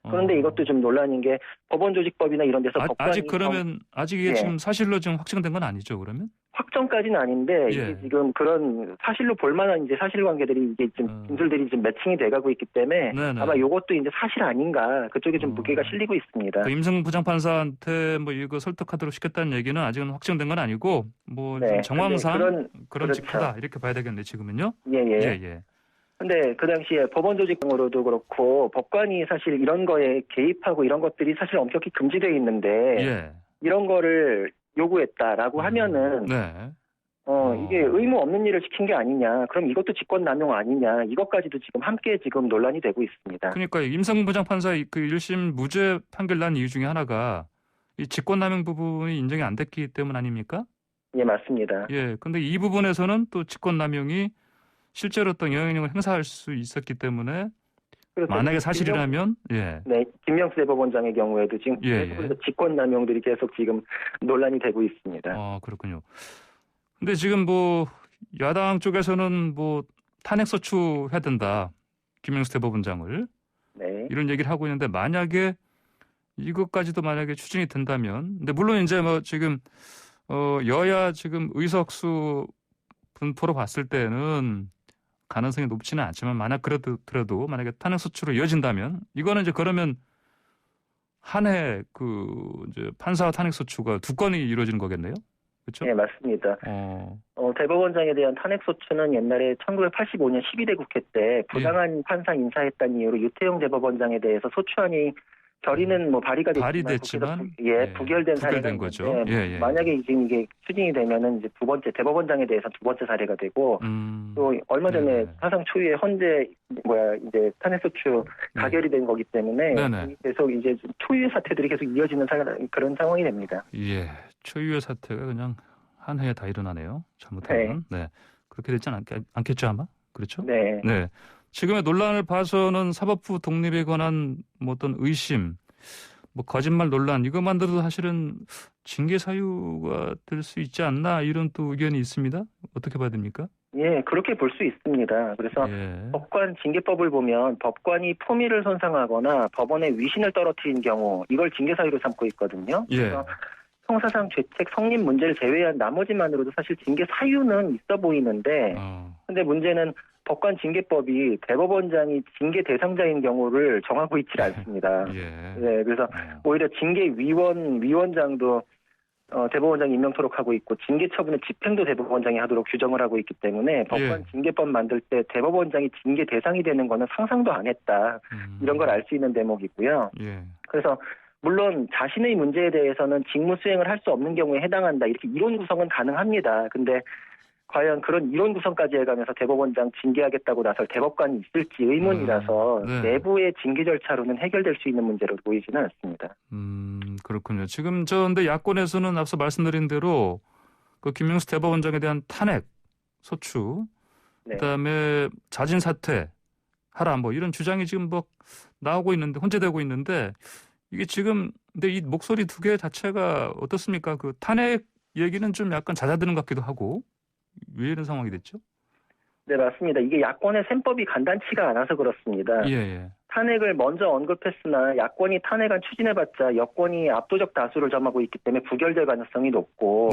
그런데 이것도 좀 논란인 게 법원조직법이나 이런 데서 법관이 아직 그러면 아직 이게 예. 지금 사실로 지금 확정된 건 아니죠, 그러면? 확정까지는 아닌데 예. 이게 지금 그런 사실로 볼만한 이제 사실관계들이 이제 좀 진술들이 좀 매칭이 돼가고 있기 때문에 네네. 아마 이것도 이제 사실 아닌가 그쪽에 좀 무게가 실리고 있습니다. 그 임성근 부장판사한테 뭐 이거 설득하도록 시켰다는 얘기는 아직은 확정된 건 아니고 뭐 네. 정황상 그런 그렇죠. 직하다 이렇게 봐야 되겠네 지금은요. 예예. 예. 근데 그 당시에 법원조직으로도 그렇고 법관이 사실 이런 거에 개입하고 이런 것들이 사실 엄격히 금지되어 있는데 예. 이런 거를 요구했다라고 하면은 네. 이게 의무 없는 일을 시킨 게 아니냐. 그럼 이것도 직권남용 아니냐. 이것까지도 지금 함께 지금 논란이 되고 있습니다. 그러니까 임성근 부장판사 그 1심 무죄 판결 난 이유 중에 하나가 이 직권남용 부분이 인정이 안 됐기 때문 아닙니까? 예, 맞습니다. 예. 근데 이 부분에서는 또 직권남용이 실제로 어떤 영향력을 행사할 수 있었기 때문에 그렇죠. 만약에 사실이라면 네, 김명수 대법원장의 경우에도 지금 계속해서 직권남용들이 계속 지금 논란이 되고 있습니다. 그렇군요. 근데 지금 뭐 야당 쪽에서는 뭐 탄핵소추 해야 된다. 김명수 대법원장을. 네. 이런 얘기를 하고 있는데 만약에 이것까지도 만약에 추진이 된다면, 근데 물론 이제 뭐 지금 여야 지금 의석수 분포로 봤을 때는 가능성이 높지는 않지만 만약 그래도 만약에 탄핵소추로 이어진다면 이거는 이제 그러면 한 해 이제 판사와 탄핵소추가 2건이 이루어지는 거겠네요. 그렇죠? 네, 맞습니다. 대법원장에 대한 탄핵소추는 옛날에 1985년 12대 국회 때 부당한 판사 인사했다는 이유로 유태용 대법원장에 대해서 소추안이 결의는 뭐 발의됐지만 부결된 사례가 거죠. 만약에 지금 이게 추진이 되면은 이제 두 번째 대법원장에 대해서 두 번째 사례가 되고 또 얼마 전에 사상 초유의 헌재 이제 탄핵소추 가결이 된 거기 때문에 계속 이제 초유의 사태들이 계속 이어지는 그런 상황이 됩니다. 예, 초유의 사태가 그냥 한 해에 다 일어나네요. 잘못하면. 네. 그렇게 되지 않겠죠 아마? 그렇죠? 네. 네. 지금의 논란을 봐서는 사법부 독립에 관한 뭐 어떤 의심, 뭐 거짓말 논란 이것만 들어도 사실은 징계 사유가 될 수 있지 않나 이런 또 의견이 있습니다. 어떻게 봐야 됩니까? 예, 그렇게 볼 수 있습니다. 그래서 법관 징계법을 보면 법관이 품위를 손상하거나 법원의 위신을 떨어뜨린 경우 이걸 징계 사유로 삼고 있거든요. 그래서 형사상 죄책 성립 문제를 제외한 나머지만으로도 사실 징계 사유는 있어 보이는데 근데 문제는 법관 징계법이 대법원장이 징계 대상자인 경우를 정하고 있지 않습니다. 네, 그래서 오히려 위원장도 대법원장이 임명토록 하고 있고 징계 처분의 집행도 대법원장이 하도록 규정을 하고 있기 때문에 법관 징계법 만들 때 대법원장이 징계 대상이 되는 거는 상상도 안 했다. 이런 걸 알 수 있는 대목이고요. 그래서 물론 자신의 문제에 대해서는 직무 수행을 할 수 없는 경우에 해당한다. 이렇게 이론 구성은 가능합니다. 근데 과연 그런 이론 구성까지 해가면서 대법원장 징계하겠다고 나설 대법관이 있을지 의문이라서 내부의 징계 절차로는 해결될 수 있는 문제로 보이지는 않습니다. 그렇군요. 지금 근데 야권에서는 앞서 말씀드린 대로 그 김명수 대법원장에 대한 탄핵, 소추, 그다음에 자진 사퇴하라 뭐 이런 주장이 지금 뭐 나오고 있는데 혼재되고 있는데 이게 지금 근데 이 목소리 두 개 자체가 어떻습니까? 그 탄핵 얘기는 좀 약간 잦아드는 것 같기도 하고. 왜 이런 상황이 됐죠? 네, 맞습니다. 이게 야권의 셈법이 간단치가 않아서 그렇습니다. 탄핵을 먼저 언급했으나 야권이 탄핵안 추진해봤자 여권이 압도적 다수를 점하고 있기 때문에 부결될 가능성이 높고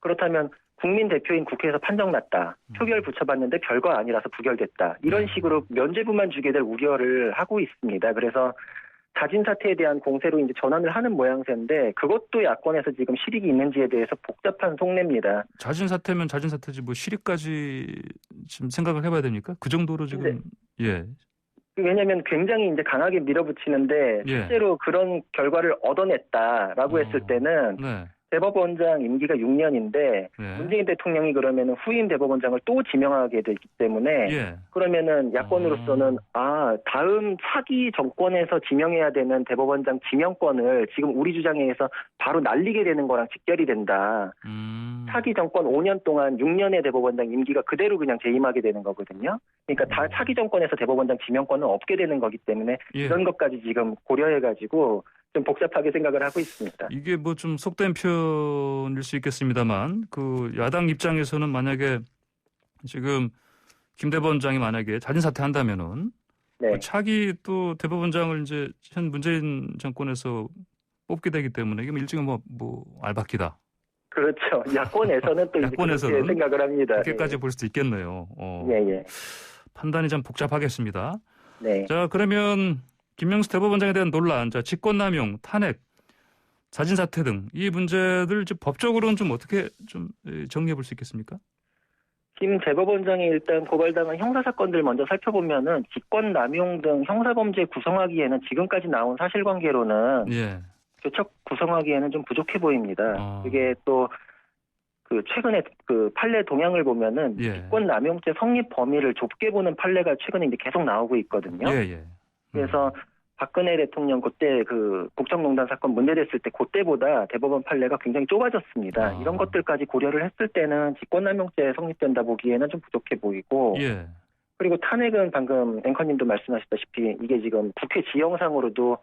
그렇다면 국민 대표인 국회에서 판정났다. 표결 붙여봤는데 별거 아니라서 부결됐다. 이런 식으로 면죄부만 주게 될 우려를 하고 있습니다. 그래서 자진 사퇴에 대한 공세로 이제 전환을 하는 모양새인데 그것도 야권에서 지금 실익이 있는지에 대해서 복잡한 속내입니다. 자진 사퇴면 자진 사퇴지 뭐 실익까지 지금 생각을 해봐야 됩니까? 그 정도로 지금 왜냐하면 굉장히 이제 강하게 밀어붙이는데 실제로 그런 결과를 얻어냈다라고 했을 때는 대법원장 임기가 6년인데 문재인 대통령이 그러면은 후임 대법원장을 또 지명하게 되기 때문에 그러면은 야권으로서는 다음 차기 정권에서 지명해야 되는 대법원장 지명권을 지금 우리 주장에 의해서 바로 날리게 되는 거랑 직결이 된다. 차기 정권 5년 동안 6년의 대법원장 임기가 그대로 그냥 재임하게 되는 거거든요. 그러니까 다 차기 정권에서 대법원장 지명권은 없게 되는 거기 때문에 이런 것까지 지금 고려해가지고 좀 복잡하게 생각을 하고 있습니다. 이게 뭐 좀 속된 표현일 수 있겠습니다만 그 야당 입장에서는 만약에 지금 김 대법원장이 만약에 자진 사퇴한다면은 그 차기 또 대법원장을 이제 현 문재인 정권에서 뽑게 되기 때문에 이게 일종의 뭐 알박기다. 그렇죠. 야권에서는 또 야권에서는 이렇게 생각을 합니다. 그렇게까지 볼 수도 있겠네요. 판단이 좀 복잡하겠습니다. 자, 그러면 김명수 대법원장에 대한 논란, 직권남용, 탄핵, 자진 사퇴 등 이 문제들 법적으로는 좀 어떻게 좀 정리해 볼 수 있겠습니까? 김 대법원장이 일단 고발당한 형사사건들 먼저 살펴보면은 직권남용 등 형사범죄 구성하기에는 지금까지 나온 사실관계로는 교척 구성하기에는 좀 부족해 보입니다. 그게 또 그 최근에 그 판례 동향을 보면은 직권남용죄 성립 범위를 좁게 보는 판례가 최근에 이제 계속 나오고 있거든요. 그래서 박근혜 대통령 그때 그 국정농단 사건 문제됐을 때 그때보다 대법원 판례가 굉장히 좁아졌습니다. 이런 것들까지 고려를 했을 때는 직권남용죄 성립된다 보기에는 좀 부족해 보이고 그리고 탄핵은 방금 앵커님도 말씀하셨다시피 이게 지금 국회 지형상으로도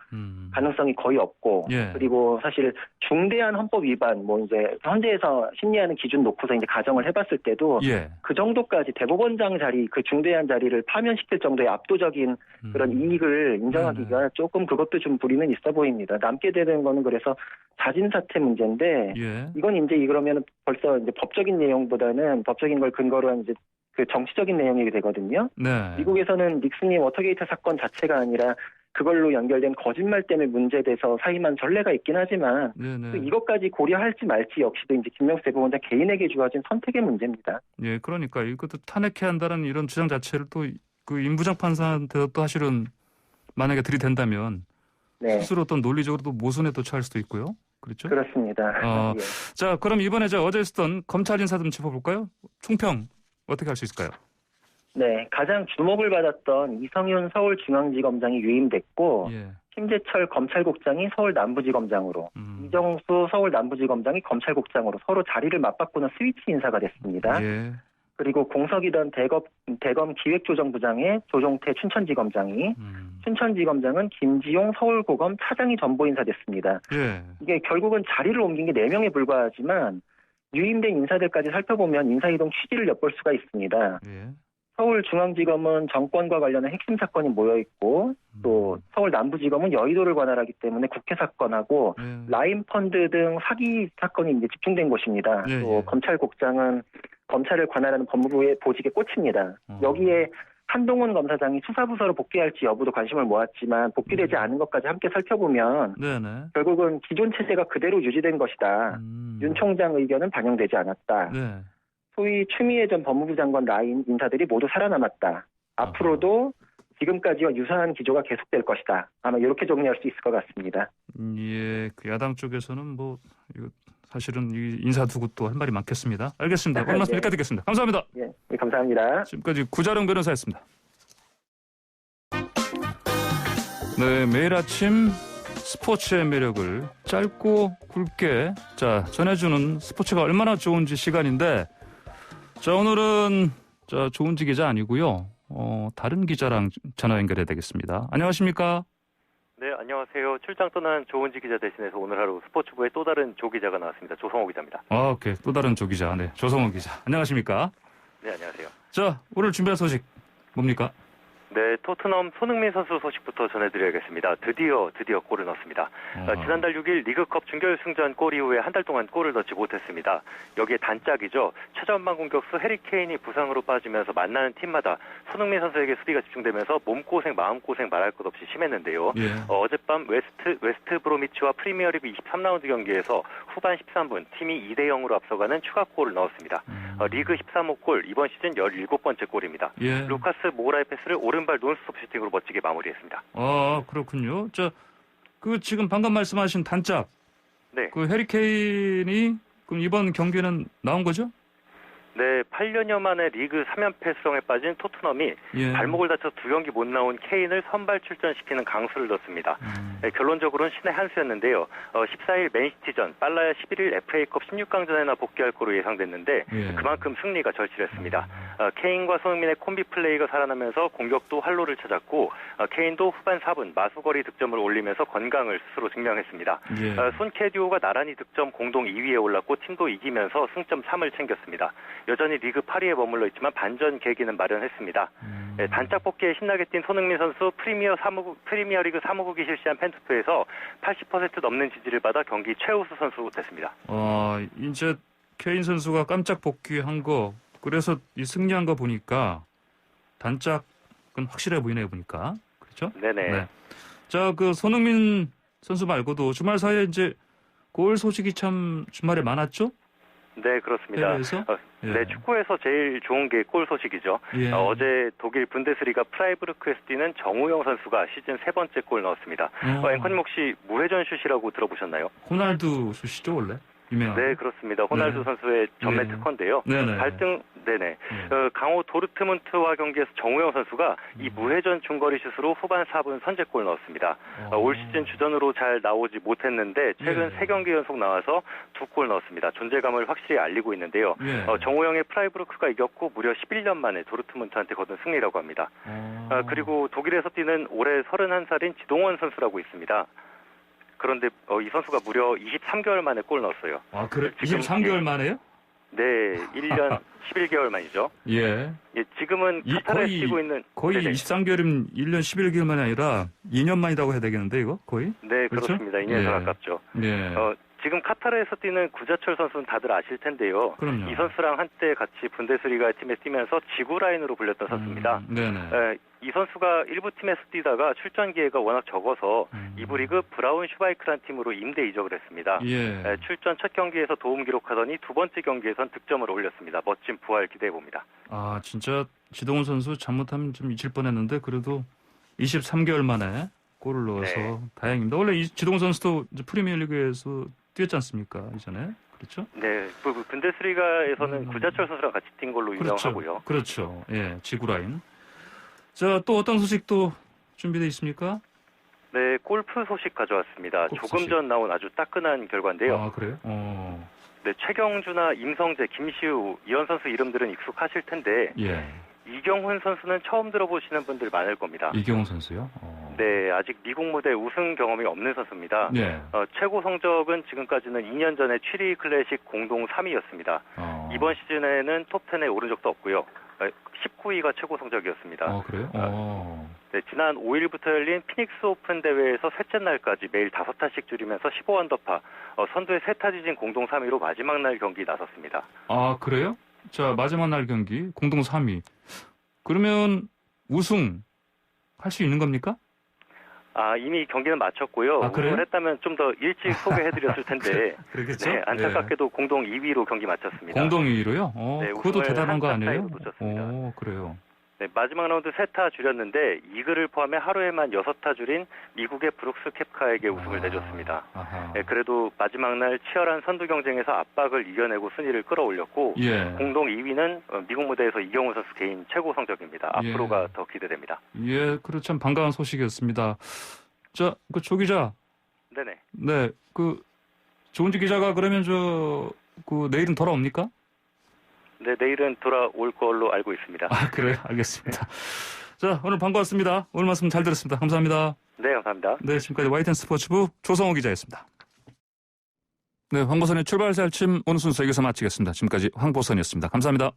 가능성이 거의 없고 예. 그리고 사실 중대한 헌법 위반 뭐 이제 헌재에서 심리하는 기준 놓고서 이제 가정을 해봤을 때도 예. 그 정도까지 대법원장 자리 그 중대한 자리를 파면시킬 정도의 압도적인 그런 이익을 인정하기가 조금 그것도 좀 무리는 있어 보입니다. 남게 되는 거는 그래서 자진 사퇴 문제인데 예. 이건 이제 그러면 벌써 이제 법적인 내용보다는 법적인 걸 근거로 한 이제 그 정치적인 내용이 되거든요. 네. 미국에서는 닉슨이 워터게이트 사건 자체가 아니라 그걸로 연결된 거짓말 때문에 문제돼서 사임한 전례가 있긴 하지만 네네. 이것까지 고려할지 말지 역시도 이제 김명수 대법원장 개인에게 주어진 선택의 문제입니다. 예, 그러니까 이것도 탄핵해야 한다는 이런 주장 자체를 또 그 임부장 판사한테도 또 사실은 만약에 들이댄다면 네. 스스로 또 논리적으로도 모순에 또 처할 수도 있고요. 그렇죠? 그렇습니다. 예. 자, 그럼 이번에 어제 있었던 검찰 인사 좀 짚어볼까요? 총평 어떻게 할 수 있을까요? 네, 가장 주목을 받았던 이성윤 서울중앙지검장이 유임됐고 예. 심재철 검찰국장이 서울남부지검장으로 이정수 서울남부지검장이 검찰국장으로 서로 자리를 맞바꾸는 스위치 인사가 됐습니다. 예. 그리고 공석이던 대검 기획조정부장의 조종태 춘천지검장이 춘천지검장은 김지용 서울고검 차장이 전보 인사됐습니다. 예. 이게 결국은 자리를 옮긴 게 4명에 불과하지만 유임된 인사들까지 살펴보면 인사이동 취지를 엿볼 수가 있습니다. 예. 서울중앙지검은 정권과 관련한 핵심 사건이 모여있고 또 서울남부지검은 여의도를 관할하기 때문에 국회 사건하고 예. 라인펀드 등 사기 사건이 이제 집중된 곳입니다. 예, 또 예. 검찰국장은 검찰을 관할하는 법무부의 보직에 꽂힙니다. 여기에 한동훈 검사장이 수사부서로 복귀할지 여부도 관심을 모았지만 복귀되지 않은 것까지 함께 살펴보면 네네. 결국은 기존 체제가 그대로 유지된 것이다. 윤 총장 의견은 반영되지 않았다. 네. 소위 추미애 전 법무부 장관 라인 인사들이 모두 살아남았다. 앞으로도 지금까지와 유사한 기조가 계속될 것이다. 아마 이렇게 정리할 수 있을 것 같습니다. 예, 그 야당 쪽에서는 뭐 이거 사실은 이 인사 두고 또 할 말이 많겠습니다. 알겠습니다. 오늘 말씀 네. 여기까지 듣겠습니다. 감사합니다. 예, 네, 감사합니다. 지금까지 구자룡 변호사였습니다. 네, 매일 아침 스포츠의 매력을 짧고 굵게 전해주는 스포츠가 얼마나 좋은지 시간인데 오늘은 조은지 기자 아니고요. 다른 기자랑 전화 연결해야 되겠습니다. 안녕하십니까? 네, 안녕하세요. 출장 떠난 조은지 기자 대신해서 오늘 하루 스포츠부의 또 다른 조 기자가 나왔습니다. 조성호 기자입니다. 오케이. 또 다른 조 기자. 네, 조성호 기자. 안녕하십니까? 네, 안녕하세요. 자, 오늘 준비한 소식 뭡니까? 네, 토트넘 손흥민 선수 소식부터 전해드려야겠습니다. 드디어 골을 넣었습니다. 지난달 6일 리그컵 준결승전 골 이후에 한 달 동안 골을 넣지 못했습니다. 여기에 단짝이죠. 최전방 공격수 해리 케인이 부상으로 빠지면서 만나는 팀마다 손흥민 선수에게 수비가 집중되면서 몸고생, 마음고생 말할 것 없이 심했는데요. 예. 어젯밤 웨스트 브로미치와 프리미어리그 23라운드 경기에서 후반 13분 팀이 2대0으로 앞서가는 추가골을 넣었습니다. 리그 13호 골, 이번 시즌 17번째 골입니다. 예. 루카스 모우라의 패스를 오른발 논스톱 슈팅으로 멋지게 마무리했습니다. 그렇군요. 그 지금 방금 말씀하신 단짝. 네. 그 해리 케인이 그럼 이번 경기는 나온 거죠? 네, 8년여 만에 리그 3연패 수렁에 빠진 토트넘이 예. 발목을 다쳐 2경기 못 나온 케인을 선발 출전시키는 강수를 넣었습니다. 네, 결론적으로는 신의 한 수였는데요. 14일 맨시티전, 빨라야 11일 FA컵 16강전에나 복귀할 거로 예상됐는데 예. 그만큼 승리가 절실했습니다. 케인과 손흥민의 콤비 플레이가 살아나면서 공격도 활로를 찾았고 케인도 후반 4분 마수거리 득점을 올리면서 건강을 스스로 증명했습니다. 예. 손케 듀오가 나란히 득점 공동 2위에 올랐고 팀도 이기면서 승점 3을 챙겼습니다. 여전히 리그 8위에 머물러 있지만 반전 계기는 마련했습니다. 네, 단짝 뽑기에 신나게 뛴 손흥민 선수 프리미어리그 사무국이 실시한 팬투표에서 80% 넘는 지지를 받아 경기 최우수 선수 됐습니다. 이제 케인 선수가 깜짝 복귀한 거 그래서 이 승리한 거 보니까 단짝은 확실해 보이네요 보니까 그렇죠? 네네. 네. 그 손흥민 선수 말고도 주말 사이에 이제 골 소식이 참 주말에 많았죠? 네, 그렇습니다. 해외에서? 예. 네, 축구에서 제일 좋은 게 골 소식이죠. 예. 어제 독일 분데스리가 프라이부르크에서 뛰는 정우영 선수가 시즌 3번째 골 넣었습니다. 앵커님 혹시 무회전 슛이라고 들어보셨나요? 호날두 슛이죠 원래? 유명한. 네, 그렇습니다. 호날두 네. 선수의 전매 네. 특허인데요. 네네. 네네. 강호 도르트문트와 경기에서 정우영 선수가 이 무회전 중거리 슛으로 후반 4분 선제골 넣었습니다. 올 시즌 주전으로 잘 나오지 못했는데 최근 예. 3경기 연속 나와서 2골 넣었습니다. 존재감을 확실히 알리고 있는데요. 예. 정우영의 프라이부르크가 이겼고 무려 11년 만에 도르트문트한테 거둔 승리라고 합니다. 그리고 독일에서 뛰는 올해 31살인 지동원 선수라고 있습니다. 그런데 이 선수가 무려 23개월 만에 골 넣었어요. 아, 그래? 지금 23개월 만에요? 네, 1년 11개월 만이죠. 예. 예, 지금은 카타르에 뛰고 있는 거의 네네. 23개월이면 1년 11개월 만이 아니라 2년 만이라고 해야 되겠는데 이거 거의? 네, 그렇죠? 그렇습니다. 2년 더 예. 가깝죠. 예. 지금 카타르에서 뛰는 구자철 선수는 다들 아실 텐데요. 그럼요. 이 선수랑 한때 같이 분데스리가 팀에 뛰면서 지구 라인으로 불렸던 선수입니다. 네네. 이 선수가 일부 팀에서 뛰다가 출전 기회가 워낙 적어서 2부 리그 브라운 슈바이크란 팀으로 임대 이적을 했습니다. 예. 출전 첫 경기에서 도움 기록하더니 두 번째 경기에선 득점을 올렸습니다. 멋진 부활 기대해 봅니다. 아, 진짜 지동원 선수 잘못하면 좀 잊힐 뻔했는데 그래도 23개월 만에 골을 넣어서 네. 다행입니다. 원래 이 지동원 선수도 이제 프리미어리그에서 뛰었지 않습니까? 이전에. 그렇죠? 네, 분데스리가에서는 구자철 선수랑 같이 뛴 걸로 유명하고요. 그렇죠. 예, 지구라인. 자, 또 어떤 소식도 준비되어 있습니까? 네, 골프 소식 가져왔습니다. 골프 조금 소식. 전 나온 아주 따끈한 결과인데요. 아, 그래요? 네, 최경주나 임성재, 김시우, 이현 선수 이름들은 익숙하실 텐데 예. 이경훈 선수는 처음 들어보시는 분들 많을 겁니다. 이경훈 선수요? 네, 아직 미국 무대 우승 경험이 없는 선수입니다. 네. 최고 성적은 지금까지는 2년 전에 취리 클래식 공동 3위였습니다. 이번 시즌에는 톱10에 오른 적도 없고요. 19위가 최고 성적이었습니다. 그래요? 네, 지난 5일부터 열린 피닉스 오픈 대회에서 셋째 날까지 매일 5타씩 줄이면서 15언더파, 선두의 세 타 지진 공동 3위로 마지막 날 경기 나섰습니다. 아, 그래요? 자, 마지막 날 경기 공동 3위. 그러면 우승 할 수 있는 겁니까? 아, 이미 경기는 마쳤고요. 아, 그래요? 우승을 했다면 좀 더 일찍 소개해드렸을 텐데 그렇겠죠? 네, 안타깝게도 공동 2위로 경기 마쳤습니다. 공동 2위로요? 네, 그것도 우승을 대단한 거 한 아니에요? 타 차이로 놓쳤습니다. 그래요. 네, 마지막 라운드 3타 줄였는데 이글을 포함해 하루에만 6타 줄인 미국의 브룩스 캡카에게 우승을 내줬습니다. 네, 그래도 마지막 날 치열한 선두 경쟁에서 압박을 이겨내고 순위를 끌어올렸고 예. 공동 2위는 미국 무대에서 이경훈 선수 개인 최고 성적입니다. 앞으로가 더 기대됩니다. 예, 그렇 참 반가운 소식이었습니다. 자, 그 조 기자. 네네. 네, 그 조은지 기자가 그러면 내일은 돌아옵니까? 네, 내일은 돌아올 걸로 알고 있습니다. 아, 그래요? 알겠습니다. 자, 오늘 반가웠습니다. 오늘 말씀 잘 들었습니다. 감사합니다. 네, 감사합니다. 네, 지금까지 YTN 스포츠부 조성호 기자였습니다. 네, 황보선의 출발새 아침 오늘 순서 여기서 마치겠습니다. 지금까지 황보선이었습니다. 감사합니다.